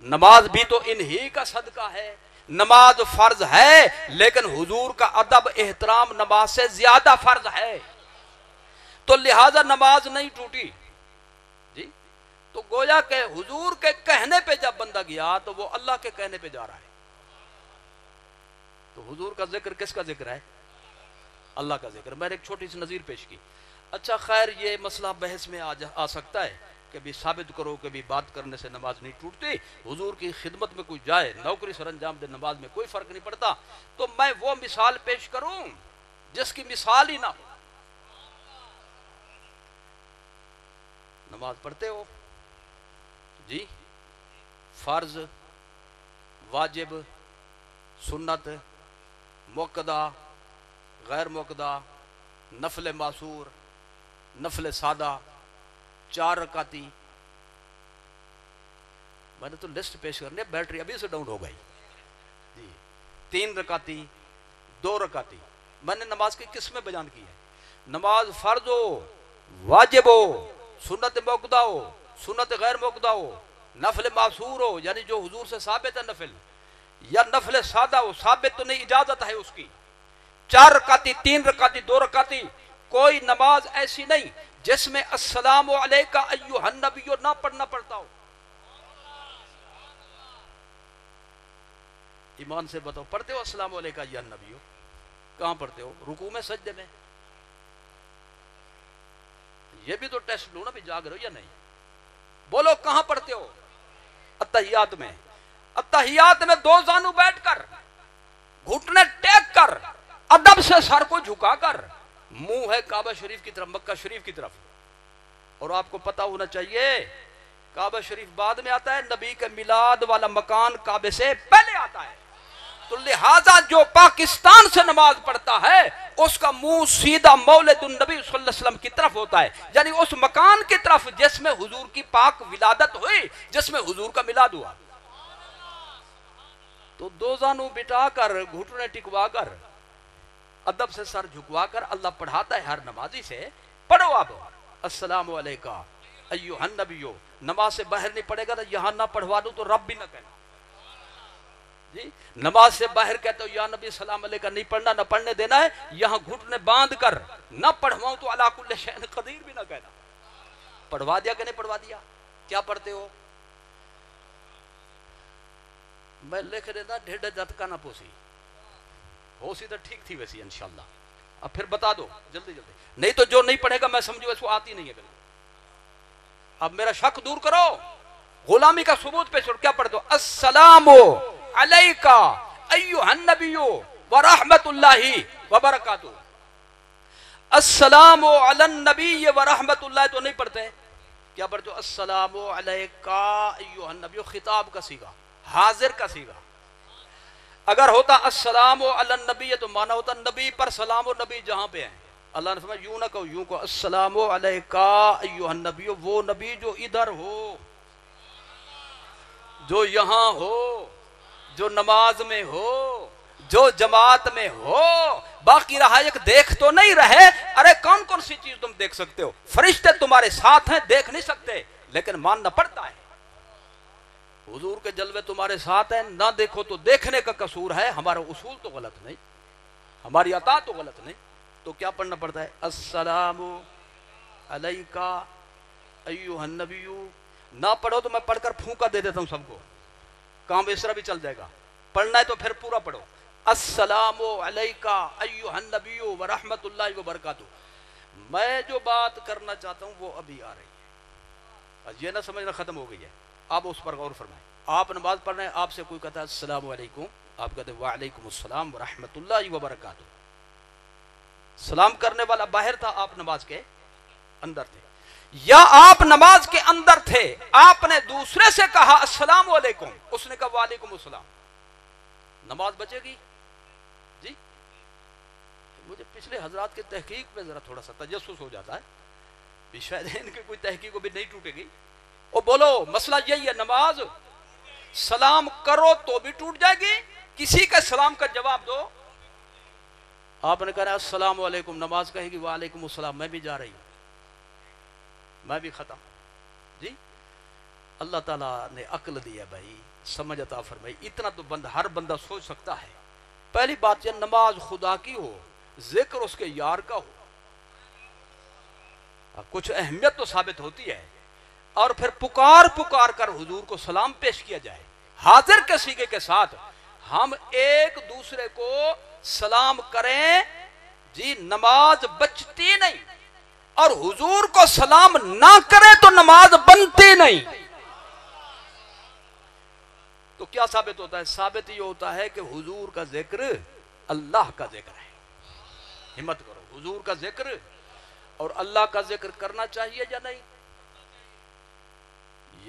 S1: نماز بھی تو انہی کا صدقہ ہے، نماز فرض ہے لیکن حضور کا ادب احترام نماز سے زیادہ فرض ہے، تو لہذا نماز نہیں ٹوٹی جی۔ تو گویا کہ حضور کے کہنے پہ جب بندہ گیا تو وہ اللہ کے کہنے پہ جا رہا ہے، تو حضور کا ذکر کس کا ذکر ہے؟ اللہ کا ذکر۔ میں نے ایک چھوٹی سی نظیر پیش کی۔ اچھا خیر، یہ مسئلہ بحث میں آ سکتا ہے کہ بھی ثابت کرو کہ بھی بات کرنے سے نماز نہیں ٹوٹتی، حضور کی خدمت میں کوئی جائے نوکری سر انجام دے، نماز میں کوئی فرق نہیں پڑتا۔ تو میں وہ مثال پیش کروں جس کی مثال ہی نہ ہو، نماز پڑھتے ہو جی؟ فرض، واجب، سنت، موقدہ، غیر موقدہ، نفل معصور، نفل سادہ، 4 رکعتی. میں نے تو لسٹ پیش کرنی ہے، بیٹری ابھی سے ڈاؤن ہو گئی جی. 3 رکعتی، 2 رکعتی. میں نے نماز کی قسمیں بیان کی ہے. نماز فرض ہو، واجب ہو، سنت موقدہ ہو، سنت غیر موقدہ ہو، نفل معصور ہو یعنی جو حضور سے ثابت ہے نفل، یا نفل سادہ ہو، ثابت تو نہیں، اجازت ہے اس کی. 4 رکعتی، 3 رکعتی، 2 رکعتی، کوئی نماز ایسی نہیں جس میں السلام علیکہ ایھا النبی نہ پڑھنا پڑتا ہو. ایمان سے بتاؤ، پڑھتے ہو السلام علیکہ ایھا النبی؟ کہاں پڑھتے ہو؟ رکوع میں، سجدے میں؟ یہ بھی تو ٹیسٹ لو نا بھی جاگ رہے ہو یا نہیں. بولو کہاں پڑھتے ہو؟ اتحیات میں. اتحیات میں 2 زانو بیٹھ کر، گھٹنے ٹیک کر، ادب سے سر کو جھکا کر، منہ ہے کعبہ شریف کی طرف، مکہ شریف کی طرف. اور آپ کو پتا ہونا چاہیے کعبہ شریف بعد میں آتا ہے، نبی کے میلاد والا مکان کعبے سے پہلے آتا ہے. تو لہذا جو پاکستان سے نماز پڑھتا ہے اس کا منہ سیدھا مولد النبی صلی اللہ علیہ وسلم کی طرف ہوتا ہے، یعنی اس مکان کی طرف جس میں حضور کی پاک ولادت ہوئی، جس میں حضور کا میلاد ہوا. تو 2 زانو بٹا کر، گھٹنے ٹکوا کر، ادب سے سر جھکوا کر اللہ پڑھاتا ہے ہر نمازی سے. پڑھو اب السلام علیکہ ایھا النبی. نماز سے باہر نہیں پڑھے گا تو یہاں نہ پڑھوا دوں تو رب بھی نہ کہنا جی. نماز سے باہر کہتے ہو یا نبی سلام علیکہ نہیں پڑھنا، نہ پڑھنے دینا ہے، یہاں گھٹنے باندھ کر نہ پڑھواؤں تو علی کل شیء قدیر بھی نہ کہنا. پڑھوا دیا کہ نہیں پڑھوا دیا؟ کیا پڑھتے ہو؟ میں لکھ دیتا ڈھڈ جتکا نہ پوسی ہو سی تو ٹھیک تھی ویسی انشاءاللہ. اب پھر بتا دو جلدی جلدی، نہیں تو جو نہیں پڑھے گا میں سمجھو اس کو آتی نہیں ہے کبھی. اب میرا شک دور کرو، غلامی کا ثبوت پیش کرو. کیا پڑھتے ہو؟ السلام علیکہ ایھا النبی ورحمۃ اللہ وبرکاتہ. السلام علی النبی ورحمۃ اللہ تو نہیں پڑھتے. کیا پڑھتے ہو؟ السلام علیکہ ایھا النبی، خطاب کا صیغہ، حاضر کا صیغہ. اگر ہوتا السلام علی النبی تو مانا ہوتا نبی پر سلام، و نبی جہاں پہ ہیں. اللہ نے فرمایا یوں نہ کہو، یوں کہو السلام علیکہ ایھا النبی، وہ نبی جو ادھر ہو، جو یہاں ہو، جو نماز میں ہو، جو جماعت میں ہو. باقی رہا ایک دیکھ تو نہیں رہے. ارے کون کون سی چیز تم دیکھ سکتے ہو؟ فرشتے تمہارے ساتھ ہیں، دیکھ نہیں سکتے لیکن ماننا پڑتا ہے. حضور کے جلوے تمہارے ساتھ ہیں، نہ دیکھو تو دیکھنے کا قصور ہے. ہمارا اصول تو غلط نہیں، ہماری عطا تو غلط نہیں. تو کیا پڑھنا پڑتا ہے؟ السلام علیکہ ایھا النبی. نہ پڑھو تو میں پڑھ کر پھونکا دے دیتا ہوں سب کو، کام اس طرح بھی چل جائے گا. پڑھنا ہے تو پھر پورا پڑھو. السلام علیکہ ایھا النبی ورحمۃ اللہ وبرکاتہ. میں جو بات کرنا چاہتا ہوں وہ ابھی آ رہی ہے، یہ نہ سمجھنا ختم ہو گئی ہے. آپ اس پر غور فرمائیں. آپ نماز پڑھ رہے ہیں، آپ سے کوئی کہتا ہے السلام علیکم، آپ کہتے ہیں وعلیکم السلام ورحمۃ اللہ وبرکاتہ. سلام کرنے والا باہر تھا، آپ نماز کے اندر تھے. یا آپ نماز کے اندر تھے، آپ نے دوسرے سے کہا السلام علیکم، اس نے کہا وعلیکم السلام، نماز بچے گی؟ جی مجھے پچھلے حضرات کی تحقیق پہ ذرا تھوڑا سا تجسس ہو جاتا ہے، شاید ان کی کوئی تحقیق کو بھی نہیں ٹوٹے گی. او بولو مسئلہ یہی ہے، نماز سلام کرو تو بھی ٹوٹ جائے گی، کسی کے سلام کا جواب دو. آپ نے کہا السلام علیکم، نماز کہے گی وعلیکم السلام، میں بھی جا رہی ہوں، میں بھی ختم. جی اللہ تعالیٰ نے عقل دی ہے بھائی، سمجھ عطا فرمائی. اتنا تو ہر بندہ سوچ سکتا ہے. پہلی بات یہ نماز خدا کی ہو، ذکر اس کے یار کا ہو، کچھ اہمیت تو ثابت ہوتی ہے. اور پھر پکار کر حضور کو سلام پیش کیا جائے حاضر کے صیغے کے ساتھ. ہم ایک دوسرے کو سلام کریں جی، نماز بچتی نہیں. اور حضور کو سلام نہ کرے تو نماز بنتی نہیں. تو کیا ثابت ہوتا ہے؟ ثابت یہ ہوتا ہے کہ حضور کا ذکر اللہ کا ذکر ہے. ہمت کرو، حضور کا ذکر اور اللہ کا ذکر کرنا چاہیے یا نہیں؟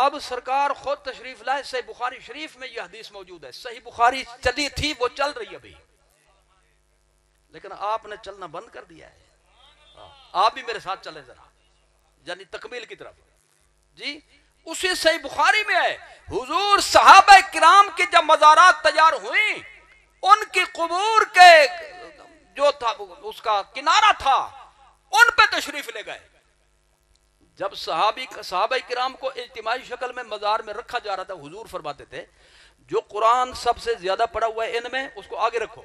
S1: اب سرکار خود تشریف لائے، صحیح بخاری شریف میں یہ حدیث موجود ہے، صحیح بخاری چلی تھی، وہ چل رہی ابھی، لیکن آپ نے چلنا بند کر دیا ہے۔ آپ بھی میرے ساتھ چلیں ذرا، یعنی تکمیل کی طرف جی۔ اسی صحیح بخاری میں ہے، حضور صحابہ کرام کی جب مزارات تیار ہوئیں، ان کی قبور کے جو تھا اس کا کنارہ تھا، ان پہ تشریف لے گئے۔ جب صحابہ کرام کو اجتماعی شکل میں مزار میں رکھا جا رہا تھا، حضور فرماتے تھے جو قرآن سب سے زیادہ پڑھا ہوا ہے ان میں، اس کو آگے رکھو،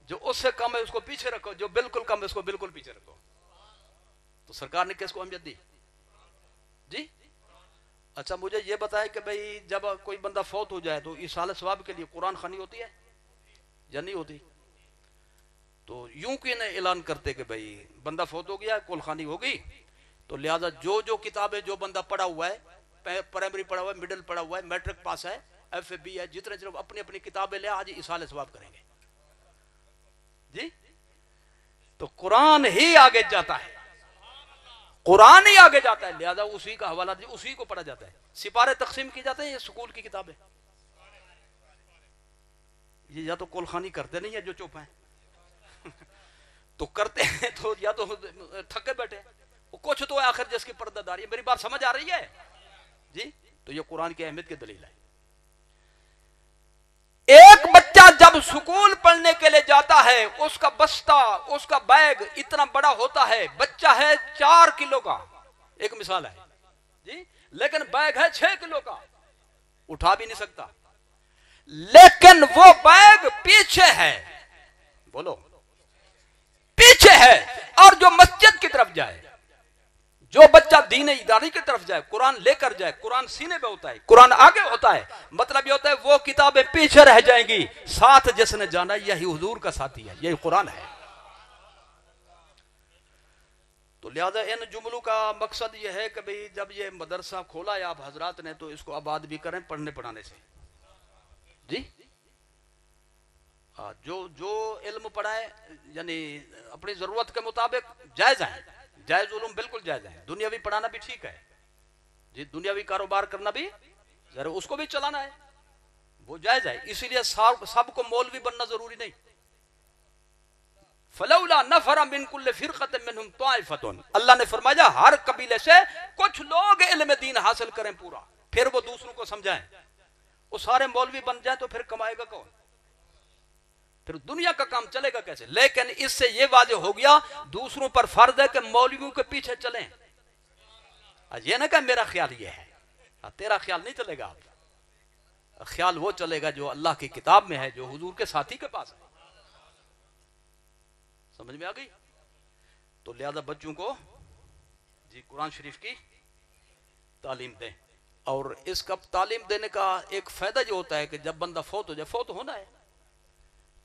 S1: جو اس سے کم ہے اس کو پیچھے رکھو، جو بالکل کم ہے اس کو بالکل پیچھے رکھو۔ تو سرکار نے کس کو اہمیت دی جی؟ اچھا مجھے یہ بتائے کہ بھئی جب کوئی بندہ فوت ہو جائے تو ایصال ثواب کے لیے قرآن خوانی ہوتی ہے یا نہیں ہوتی؟ تو یوں کہ انہیں اعلان کرتے کہ بھئی بندہ فوت ہو گیا، کل خوانی ہوگی، تو لہذا جو کتابیں جو بندہ پڑھا ہوا ہے، پرائمری پڑھا ہوا ہے، مڈل پڑھا ہوا ہے، میٹرک پاس ہے، ایف اے بی ہے، جتنے اپنی اپنی کتابیں لے آج ایصال ثواب کریں گے جی۔ تو قرآن ہی آگے جاتا ہے، قرآن ہی آگے جاتا ہے، لہذا اسی کا حوالہ دی، اسی کو پڑھا جاتا ہے۔ سپارے تقسیم کی جاتے ہیں یہ سکول کی کتابیں، یہ یا تو کل خوانی کرتے نہیں ہے جو چپ ہیں تو کرتے ہیں تو یا تو تھکے بیٹھے، کچھ تو ہے آخر جس کی پردہ داری ہے۔ میری بات سمجھ آ رہی ہے جی؟ تو یہ قرآن کی اہمیت کی دلیل ہے۔ ایک بچہ جب سکول پڑھنے کے لیے جاتا ہے، اس کا بستہ، اس کا بیگ اتنا بڑا ہوتا ہے، بچہ ہے 4 کلو کا، ایک مثال ہے جی، لیکن بیگ ہے 6 کلو کا، اٹھا بھی نہیں سکتا، لیکن وہ بیگ پیچھے ہے، بولو پیچھے ہے، اور جو مسجد کی طرف جائے، جو بچہ دین اداری کی طرف جائے، قرآن لے کر جائے، قرآن سینے پہ ہوتا ہے، قرآن آگے ہوتا ہے، مطلب یہ ہوتا ہے وہ کتابیں پیچھے رہ جائیں گی، ساتھ جس نے جانا یہی حضور کا ساتھی ہے، یہی قرآن ہے۔ تو لہذا ان جملوں کا مقصد یہ ہے کہ بھئی جب یہ مدرسہ کھولا ہے آپ حضرات نے، تو اس کو آباد بھی کریں پڑھنے پڑھانے سے جی۔ جو علم پڑھائے یعنی اپنی ضرورت کے مطابق جائز ہیں، جائز علوم بالکل جائز ہیں، دنیاوی پڑھانا بھی ٹھیک ہے جی، دنیاوی کاروبار کرنا بھی ضرور، اس کو بھی چلانا ہے، وہ جائز ہے، اسی لیے سب کو مولوی بننا ضروری نہیں۔ فلولا نفر من كل فرقة منهم طائفة، اللہ نے فرمایا ہر قبیلے سے کچھ لوگ علم دین حاصل کریں پورا، پھر وہ دوسروں کو سمجھائیں۔ وہ سارے مولوی بن جائیں تو پھر کمائے گا کون؟ پھر دنیا کا کام چلے گا کیسے؟ لیکن اس سے یہ واضح ہو گیا دوسروں پر فرض ہے کہ مولویوں کے پیچھے چلیں، یہ نہ کہ میرا خیال یہ ہے، تیرا خیال نہیں چلے گا، خیال وہ چلے گا جو اللہ کی کتاب میں ہے، جو حضور کے ساتھی کے پاس ہے۔ سمجھ میں آ گئی؟ تو لہذا بچوں کو جی قرآن شریف کی تعلیم دیں، اور اس کا تعلیم دینے کا ایک فائدہ یہ ہوتا ہے کہ جب بندہ فوت ہو جائے، فوت ہونا ہے،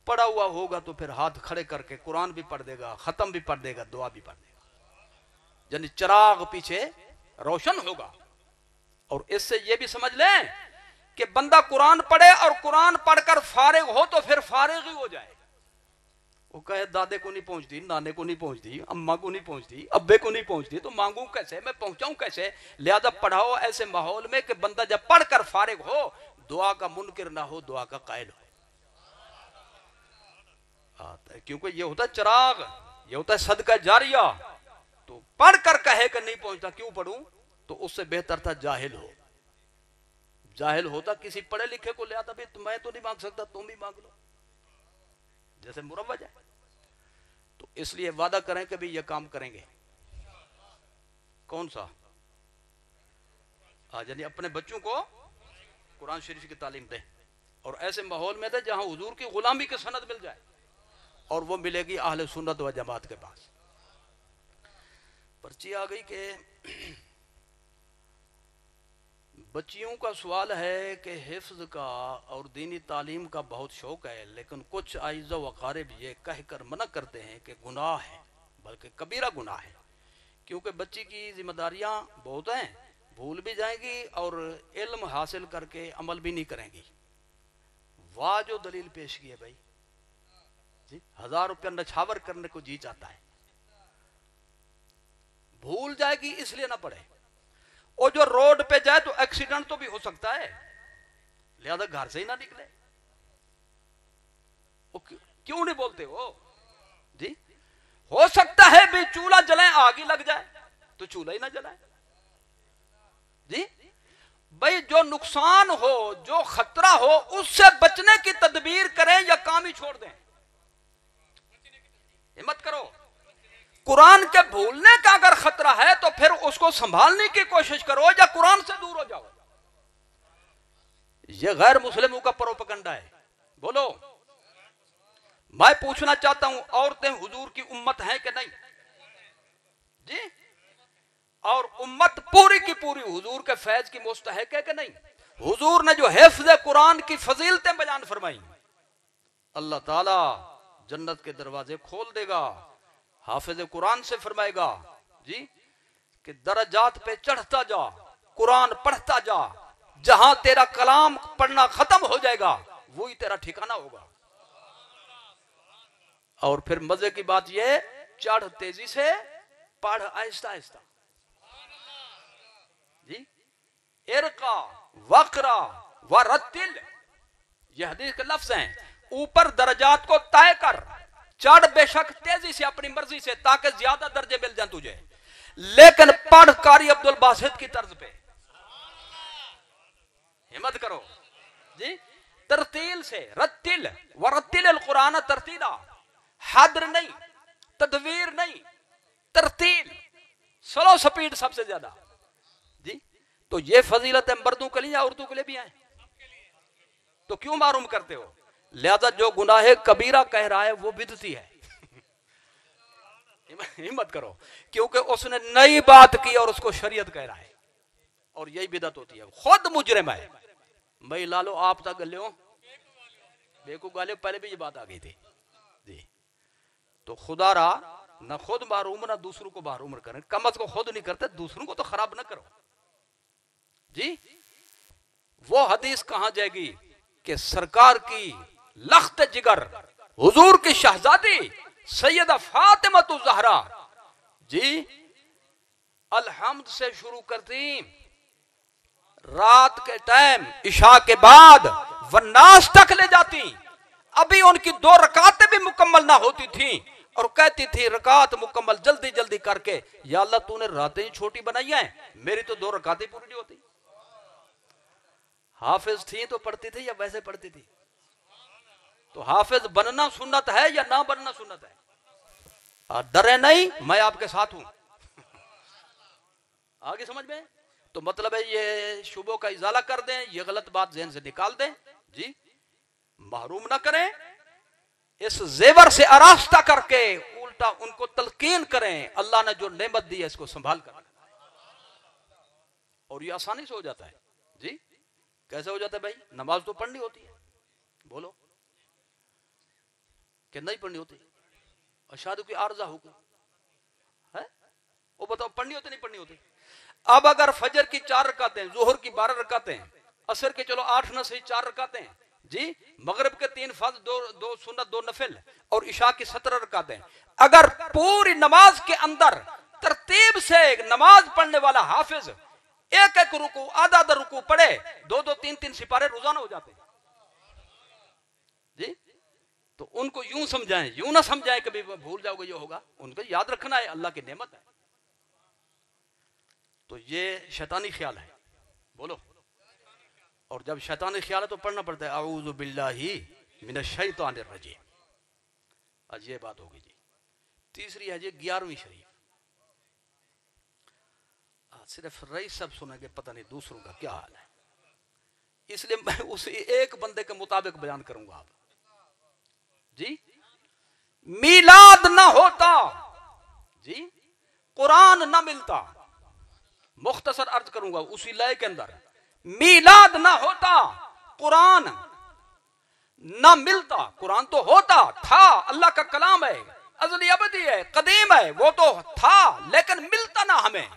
S1: پڑھا ہوا ہوگا تو پھر ہاتھ کھڑے کر کے قرآن بھی پڑھ دے گا، ختم بھی پڑھ دے گا، دعا بھی پڑھ دے گا، یعنی چراغ پیچھے روشن ہوگا۔ اور اس سے یہ بھی سمجھ لیں کہ بندہ قرآن پڑھے اور قرآن پڑھ کر فارغ ہو تو پھر فارغ ہی ہو جائے، وہ کہے دادے کو نہیں پہنچتی، نانے کو نہیں پہنچتی، اماں کو نہیں پہنچتی، ابے کو نہیں پہنچتی، تو مانگوں کیسے، میں پہنچاؤں کیسے؟ لہذا پڑھاؤ ایسے ماحول میں کہ بندہ جب پڑھ کر فارغ ہو، دعا کا منکر نہ ہو، دعا کا قائل ہو، کیونکہ یہ ہوتا ہے چراغ، یہ ہوتا ہے صدقہ جاریہ۔ تو پڑھ کر کہے کہ نہیں پہنچتا، کیوں پڑھوں؟ تو اس سے بہتر تھا جاہل ہو، جاہل ہوتا کسی پڑھے لکھے کو لے آتا، بھی میں تو نہیں مانگ سکتا، تم بھی مانگ لو، جیسے مروج ہے۔ تو اس لیے وعدہ کریں کہ بھی یہ کام کریں گے۔ کون سا؟ یعنی اپنے بچوں کو قرآن شریف کی تعلیم دیں، اور ایسے ماحول میں دیں جہاں حضور کی غلامی کی سند مل جائے، اور وہ ملے گی اہل سنت و جماعت کے پاس۔ پرچی آ گئی کہ بچیوں کا سوال ہے کہ حفظ کا اور دینی تعلیم کا بہت شوق ہے، لیکن کچھ اعزہ و اقارب یہ کہہ کر منع کرتے ہیں کہ گناہ ہے، بلکہ کبیرہ گناہ ہے، کیونکہ بچی کی ذمہ داریاں بہت ہیں، بھول بھی جائیں گی اور علم حاصل کر کے عمل بھی نہیں کریں گی۔ واہ جو دلیل پیش کی ہے بھائی جی، 1000 روپیہ نچھاور کرنے کو جی چاہتا ہے، بھول جائے گی اس لیے نہ پڑھے، وہ جو روڈ پہ جائے تو ایکسیڈنٹ تو بھی ہو سکتا ہے، لہذا گھر سے ہی نہ نکلے. کیوں نہیں بولتے ہو جی؟ ہو سکتا ہے بھی چولہا جلائیں آگ ہی لگ جائے تو چولہا ہی نہ جلائیں جی. بھئی جو نقصان ہو، جو خطرہ ہو، اس سے بچنے کی تدبیر کریں یا کام ہی چھوڑ دیں. ہمت کرو. قرآن کے بھولنے کا اگر خطرہ ہے تو پھر اس کو سنبھالنے کی کوشش کرو یا قرآن سے دور ہو جاؤ. یہ غیر مسلموں کا پروپیگنڈا ہے. بولو. میں پوچھنا چاہتا ہوں، عورتیں حضور کی امت ہیں کہ نہیں جی؟ اور امت پوری کی پوری حضور کے فیض کی مستحق ہے کہ نہیں؟ حضور نے جو حفظ قرآن کی فضیلتیں بیان فرمائی، اللہ تعالی جنت کے دروازے کھول دے گا. حافظ قرآن سے فرمائے گا جی کہ درجات پہ چڑھتا جا، قرآن پڑھتا جا، جہاں تیرا کلام پڑھنا ختم ہو جائے گا وہی تیرا ٹھکانہ ہوگا. اور پھر مزے کی بات یہ، چڑھ تیزی سے، پڑھ آہستہ آہستہ جی. ارقا وقرا ورتل، یہ حدیث کے لفظ ہیں. اوپر درجات کو طے کر، چڑھ بے شک تیزی سے اپنی مرضی سے تاکہ زیادہ درجے مل جائیں تجھے، لیکن پڑھ قاری عبد الباسط کی طرز پہ. ہمت کرو جی. ترتیل سے، رتل ورتل القرآن ترتیلا، حدر نہیں، تدویر نہیں، ترتیل، سلو سپیڈ سب سے زیادہ جی. تو یہ فضیلت مردوں کے لیے یا عورتوں کے لیے بھی ہیں؟ تو کیوں معروم کرتے ہو؟ لہذا جو گناہ کبیرہ کہہ رہا ہے وہ بدعتی ہے. ہمت کرو، کیونکہ اس نے نئی بات کی اور اس کو شریعت کہہ رہا ہے، اور یہی بدعت ہوتی ہے. خود مجرم ہے. میں لالو آپ تک گلے ہو بیکو گالے، پہلے بھی یہ بات آ گئی تھی جی. تو خدا را نہ خود معروم نہ دوسروں کو معروم کریں. کم از کم خود نہیں کرتے، دوسروں کو تو خراب نہ کرو جی. وہ حدیث کہاں جائے گی کہ سرکار کی لخت جگر، حضور کی شہزادی سیدہ فاطمہ الزہرا جی الحمد سے شروع کرتی، رات کے ٹائم عشاء کے بعد والناس تک لے جاتی. ابھی ان کی 2 رکعتیں بھی مکمل نہ ہوتی تھیں اور کہتی تھی رکعت مکمل جلدی جلدی کر کے، یا اللہ تو نے راتیں ہی چھوٹی بنائی ہیں، میری تو 2 رکعتیں پوری نہیں ہوتی. حافظ تھی تو پڑھتی تھی یا ویسے پڑھتی تھی؟ تو حافظ بننا سنت ہے یا نہ بننا سنت ہے؟ ڈرے نہیں، میں آپ کے ساتھ ہوں. آگے سمجھ میں؟ تو مطلب ہے یہ شبوں کا ازالہ کر دیں، یہ غلط بات ذہن سے نکال دیں جی. محروم نہ کریں، اس زیور سے آراستہ کر کے الٹا ان کو تلقین کریں اللہ نے جو نعمت دی ہے اس کو سنبھال کر. اور یہ آسانی سے ہو جاتا ہے جی. کیسے ہو جاتا ہے بھائی؟ نماز تو پڑھنی ہوتی ہے، بولو کہ نہیں پڑھنی ہوتی؟ اشہد کی عارضہ حکم ہے، وہ بتاؤ پڑھنی ہوتی نہیں پڑھنی ہوتی؟ اب اگر فجر کی 4 رکعتیں، ظہر کی 12 رکعتیں، عصر کے چلو 8 نہ صحیح 4 رکعتیں جی، مغرب کے 3 فرض، 2 سنت 2 نفل، اور عشاء کی 17 رکعتیں، اگر پوری نماز کے اندر ترتیب سے نماز پڑھنے والا حافظ ایک ایک رکوع آدھا آدھا رکوع پڑھے، 2 3 3 سپارے روزانہ ہو جاتے جی. تو ان کو یوں سمجھائیں، یوں نہ سمجھائیں کبھی بھول جاؤ گے یہ ہوگا. ان کو یاد رکھنا ہے اللہ کی نعمت ہے. تو یہ شیطانی خیال ہے، بولو. اور جب شیطانی خیال ہے تو پڑھنا پڑتا ہے اعوذ باللہ من الشیطان الرجیم. آج یہ بات ہوگی جی. تیسری ہے جی 11ویں شریف. صرف رئیس سب سنیں گے، پتہ نہیں دوسروں کا کیا حال ہے، اس لیے میں اسی ایک بندے کے مطابق بیان کروں گا. آپ جی میلاد نہ ہوتا جی، قرآن نہ ملتا. مختصر عرض کروں گا اسی لائے کے اندر، میلاد نہ ہوتا، قرآن نہ ملتا. قرآن تو ہوتا تھا، اللہ کا کلام ہے، ازلی ابدی ہے، قدیم ہے، وہ تو تھا لیکن ملتا نہ ہمیں.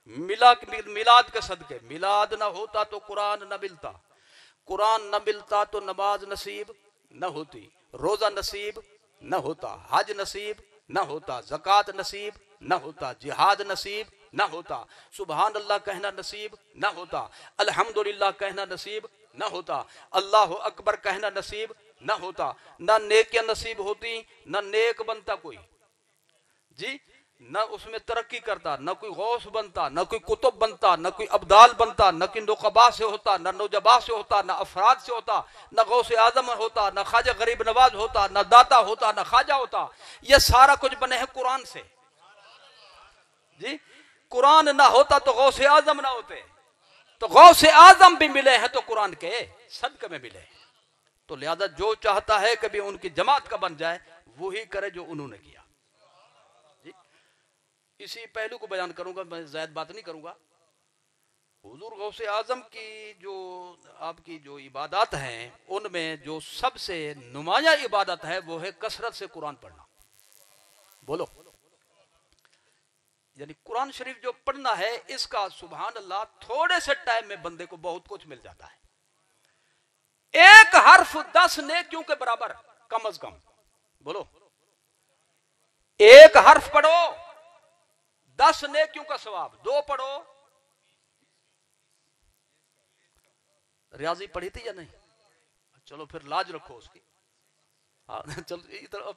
S1: میلاد کے صدقے میلاد نہ ہوتا تو قرآن نہ ملتا، قرآن نہ ملتا تو نماز نصیب نہ ہوتی، روزہ نصیب نہ ہوتا، حج نصیب نہ ہوتا، زکوٰۃ نصیب نہ ہوتا، جہاد نصیب نہ ہوتا، سبحان اللہ کہنا نصیب نہ ہوتا، الحمدللہ کہنا نصیب نہ ہوتا، اللہ اکبر کہنا نصیب نہ ہوتا، نہ نیکیاں نصیب ہوتی، نہ نیک بنتا کوئی جی، نہ اس میں ترقی کرتا، نہ کوئی غوث بنتا، نہ کوئی قطب بنتا، نہ کوئی ابدال بنتا، نہ کوئی نقبا سے ہوتا، نہ نوجبا سے ہوتا، نہ افراد سے ہوتا، نہ غوث اعظم ہوتا، نہ خواجہ غریب نواز ہوتا، نہ داتا ہوتا، نہ خواجہ ہوتا۔ یہ سارا کچھ بنے ہیں قرآن سے جی، قرآن نہ ہوتا تو غوث اعظم نہ ہوتے، تو غوث اعظم بھی ملے ہیں تو قرآن کے صدقے میں ملے، تو لہذا جو چاہتا ہے کبھی ان کی جماعت کا بن جائے وہی کرے جو انہوں نے کیا جی۔ اسی پہلو کو بیان کروں گا، میں زائد بات نہیں کروں گا۔ حضور غوث اعظم کی جو آپ کی جو عبادات ہیں ان میں جو سب سے نمایاں عبادت ہے وہ ہے کثرت سے قرآن پڑھنا، بولو، یعنی قرآن شریف جو پڑھنا ہے اس کا سبحان اللہ تھوڑے سے ٹائم میں بندے کو بہت کچھ مل جاتا ہے، ایک حرف 10 نیکیوں کے برابر کم از کم، بولو، ایک حرف پڑھو 10 نیکیوں کا ثواب، 2 پڑھو، ریاضی پڑھی تھی یا نہیں؟ چلو پھر لاج رکھو اس کی، چلو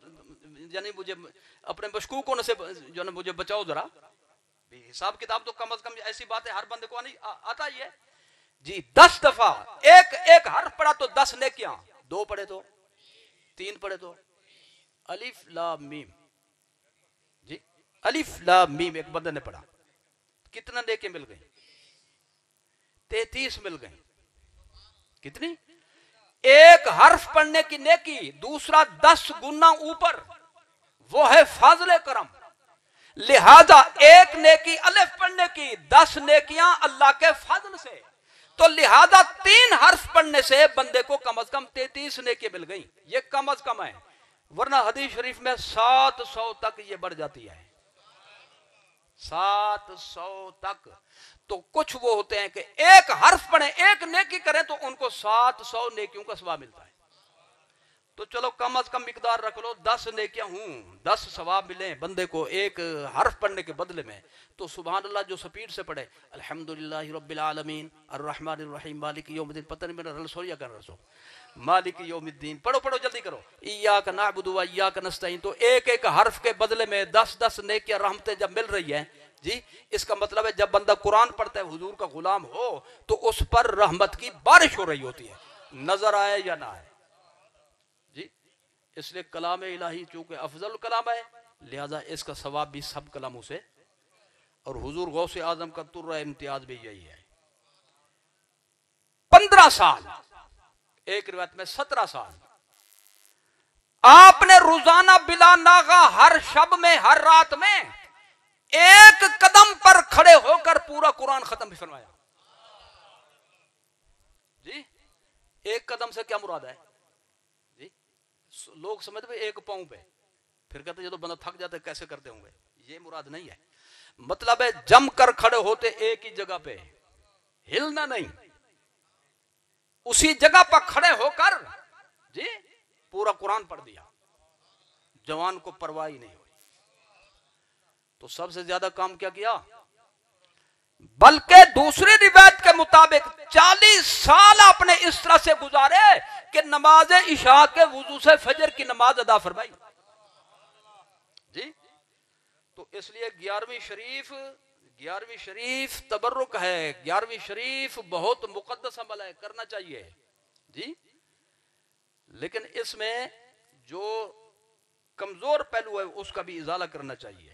S1: یعنی مجھے اپنے مشکوکوں سے جو ہے مجھے بچاؤ ذرا، حساب کتاب تو کم از کم ایسی بات ہے ہر بندے کو آتا ہی ہے جی۔ 10 دفعہ ایک حرف پڑھا تو 10 نیکیاں، 2 پڑھے تو 3 پڑھے تو الف لام میم جی، الف لام میم ایک بندے نے پڑھا، کتنا نیکی مل گئی؟ 33 مل گئی، کتنی؟ ایک حرف پڑھنے کی نیکی، دوسرا 10 گنا اوپر، وہ ہے فضل کرم، لہذا ایک نیکی الف پڑھنے کی، 10 نیکیاں اللہ کے فضل سے، تو لہذا 3 حرف پڑھنے سے بندے کو کم از کم 33 نیکی مل گئی، یہ کم از کم ہے، ورنہ حدیث شریف میں 700 تک یہ بڑھ جاتی ہے، 700 تک۔ تو کچھ وہ ہوتے ہیں کہ ایک حرف پڑھیں، ایک نیکی کریں تو ان کو 700 نیکیوں کا ثواب ملتا ہے، تو چلو کم از کم مقدار رکھ لو، 10 نیکیاں ہوں، 10 ثواب ملیں بندے کو ایک حرف پڑھنے کے بدلے میں، تو سبحان اللہ جو سپیڈ سے پڑھے، الحمدللہ رب العالمین الرحمن الرحیم مالک یوم الدین، پتہ نہیں میرا رسول یا کر رسول مالک یوم الدین، پڑھو جلدی کرو، ایاک نعبد و ایاک نستعین، تو ایک حرف کے بدلے میں 10 نیکیاں رحمتیں جب مل رہی ہیں جی، اس کا مطلب ہے جب بندہ قرآن پڑھتا ہے حضور کا غلام ہو تو اس پر رحمت کی بارش ہو رہی ہوتی ہے، نظر آئے یا نہ آئے جی۔ اس لیے کلام الہی چونکہ افضل کلام ہے لہذا اس کا ثواب بھی سب کلاموں سے، اور حضور غوث اعظم کا ترہ امتیاز بھی یہی ہے۔ 15 سال، ایک روایت میں 17 سال آپ نے روزانہ بلا ناغہ ہر شب میں ہر رات میں ایک قدم پر کھڑے ہو کر پورا قرآن ختم بھی فرمایا جی۔ ایک قدم سے کیا مراد ہے جی؟ لوگ سمجھتے ہیں ایک پاؤں پہ، پھر کہتے ہیں جب بندہ تھک جاتا ہے کیسے کرتے ہوں گے، یہ مراد نہیں ہے، مطلب ہے جم کر کھڑے ہوتے ایک ہی جگہ پہ، ہلنا نہیں، اسی جگہ پر کھڑے ہو کر جی پورا قرآن پڑھ دیا، جوان کو پرواہ ہی نہیں ہوئی۔ تو سب سے زیادہ کام کیا؟ بلکہ دوسری روایت کے مطابق 40 سال آپ نے اس طرح سے گزارے کہ نماز عشاء کے وضو سے فجر کی نماز ادا فرمائی جی۔ تو اس لیے 11ویں شریف تبرک ہے، 11ویں شریف بہت مقدس عمل ہے، کرنا چاہیے جی، لیکن اس میں جو کمزور پہلو ہے اس کا بھی ازالہ کرنا چاہیے۔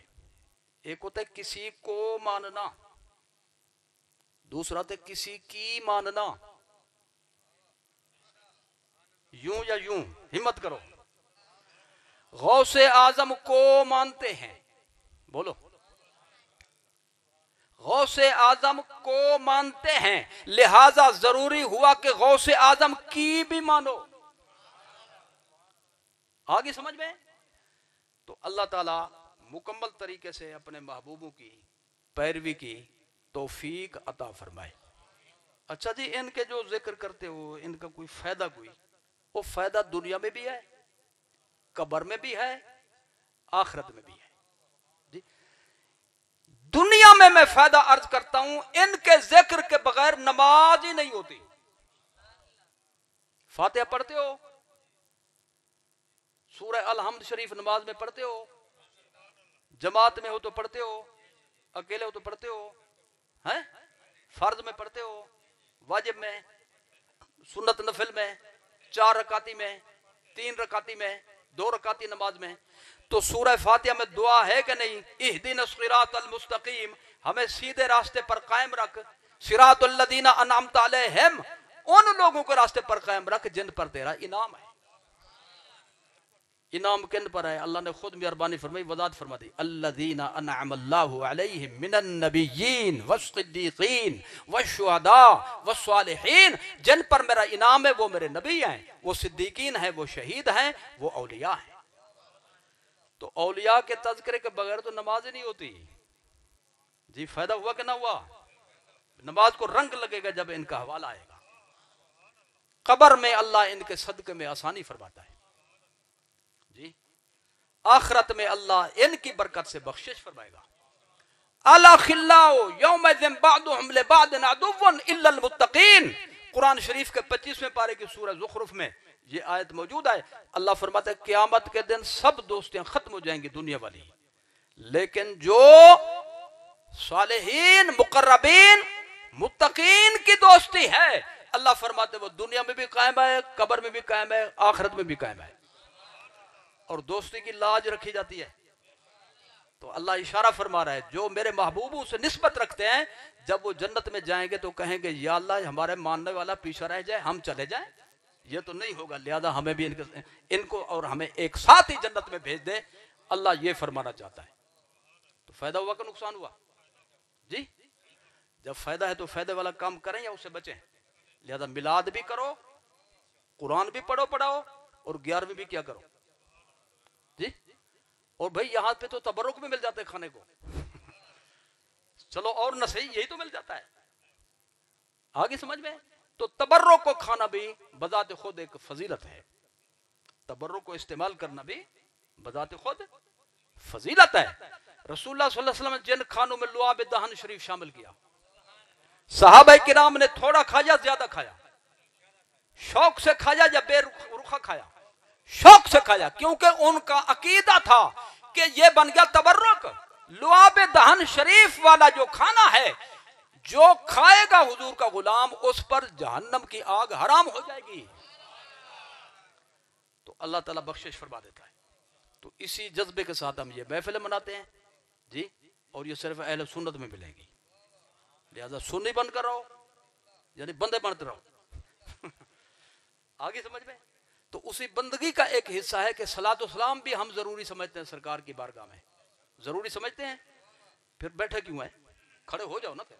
S1: ایک ہوتا ہے کسی کو ماننا، دوسرا ہوتا ہے کسی کی ماننا، یوں یا یوں، ہمت کرو، غوث اعظم کو مانتے ہیں، بولو، غوث اعظم کو مانتے ہیں لہذا ضروری ہوا کہ غوث اعظم کی بھی مانو، آگے سمجھ میں؟ تو اللہ تعالیٰ مکمل طریقے سے اپنے محبوبوں کی پیروی کی توفیق عطا فرمائے۔ اچھا جی، ان کے جو ذکر کرتے ہو ان کا کوئی فائدہ، وہ فائدہ دنیا میں بھی ہے، قبر میں بھی ہے، آخرت میں بھی ہے جی۔ دنیا میں فائدہ عرض کرتا ہوں، ان کے ذکر کے بغیر نماز ہی نہیں ہوتی۔ فاتحہ پڑھتے ہو، سورہ الحمد شریف نماز میں پڑھتے ہو، جماعت میں ہو تو پڑھتے ہو، اکیلے ہو تو پڑھتے ہو، ہیں فرض میں پڑھتے ہو، واجب میں، سنت نفل میں، 4 رکعتی میں، 3 رکعتی میں، 2 رکعتی نماز میں۔ تو سورہ فاتحہ میں دعا ہے کہ نہیں؟ اہدنا الصراط المستقیم، ہمیں سیدھے راستے پر قائم رکھ، صراط الذین انعمت علیہم، ان لوگوں کو راستے پر قائم رکھ جن پر تیرا انعام ہے۔ انعام کن پر ہے؟ اللہ نے خود مہربانی فرمائی، وضاحت فرما دی، الذین انعم اللہ علیہم من النبیین والصدیقین والشہداء والصالحین، جن پر میرا انعام ہے وہ میرے نبی ہیں، وہ صدیقین ہیں، وہ شہید ہیں، وہ اولیاء ہیں۔ تو اولیاء کے تذکرے کے بغیر تو نماز ہی نہیں ہوتی۔ جی فائدہ ہوا کہ نہ ہوا؟ نماز کو رنگ لگے گا جب ان کا حوالہ آئے گا۔ قبر میں اللہ ان کے صدقے میں آسانی فرماتا ہے، جی آخرت میں اللہ ان کی برکت سے بخشش فرمائے گا۔ الاخلاء یومئذ بعضهم لبعض عدو الا المتقین، قرآن شریف کے 25ویں پارے کی سورہ زخرف میں یہ آیت موجود ہے۔ اللہ فرماتا ہے قیامت کے دن سب دوستیاں ختم ہو جائیں گی دنیا والی، لیکن جو صالحین مقربین متقین کی دوستی ہے، اللہ فرماتے وہ دنیا میں بھی قائم ہے، قبر میں بھی قائم ہے، آخرت میں بھی قائم ہے، اور دوستی کی لاج رکھی جاتی ہے۔ تو اللہ اشارہ فرما رہا ہے جو میرے محبوبوں سے نسبت رکھتے ہیں جب وہ جنت میں جائیں گے تو کہیں گے یا اللہ ہمارے ماننے والا پیچھے رہ جائے، ہم چلے جائیں، یہ تو نہیں ہوگا، لہذا ہمیں بھی ان کو اور ہمیں ایک ساتھ ہی جنت میں بھیج دے۔ اللہ یہ فرمانا چاہتا ہے۔ تو فائدہ ہوا کہ نقصان ہوا؟ جی جب فائدہ ہے تو فائدے والا کام کریں یا اس سے بچیں؟ لہذا میلاد بھی کرو، قرآن بھی پڑھاؤ، اور 11ویں بھی کیا کرو، جی اور بھائی یہاں پہ تو تبرک بھی مل جاتا ہے کھانے کو، چلو اور نہ صحیح یہی تو مل جاتا ہے، آگے سمجھ میں؟ تو تبرک کو کھانا بھی بذات خود ایک فضیلت ہے، تبرک کو استعمال کرنا بھی بذات خود فضیلت ہے۔ رسول اللہ صلی اللہ علیہ وسلم نے جن کھانوں میں لعاب دہن شریف شامل کیا، صحابہ کرام نے تھوڑا کھایا زیادہ کھایا، شوق سے کھایا یا بے رخا کھایا؟ شوق سے کھایا، کیونکہ ان کا عقیدہ تھا کہ یہ بن گیا تبرک۔ لعاب دہن شریف والا جو کھانا ہے، جو کھائے گا حضور کا غلام اس پر جہنم کی آگ حرام ہو جائے گی۔ تو اللہ تعالیٰ بخشش فرما دیتا ہے۔ تو اسی جذبے کے ساتھ ہم یہ محفلیں مناتے ہیں، جی اور یہ صرف اہل سنت میں ملے گی، لہذا سنی بن کر رہو، یعنی بندے بنتے رہو۔ آگے سمجھ میں؟ تو اسی بندگی کا ایک حصہ ہے کہ صلاۃ و سلام بھی ہم ضروری سمجھتے ہیں، سرکار کی بارگاہ میں ضروری سمجھتے ہیں، پھر بیٹھے کیوں ہیں؟ کھڑے ہو جاؤ نا پھر۔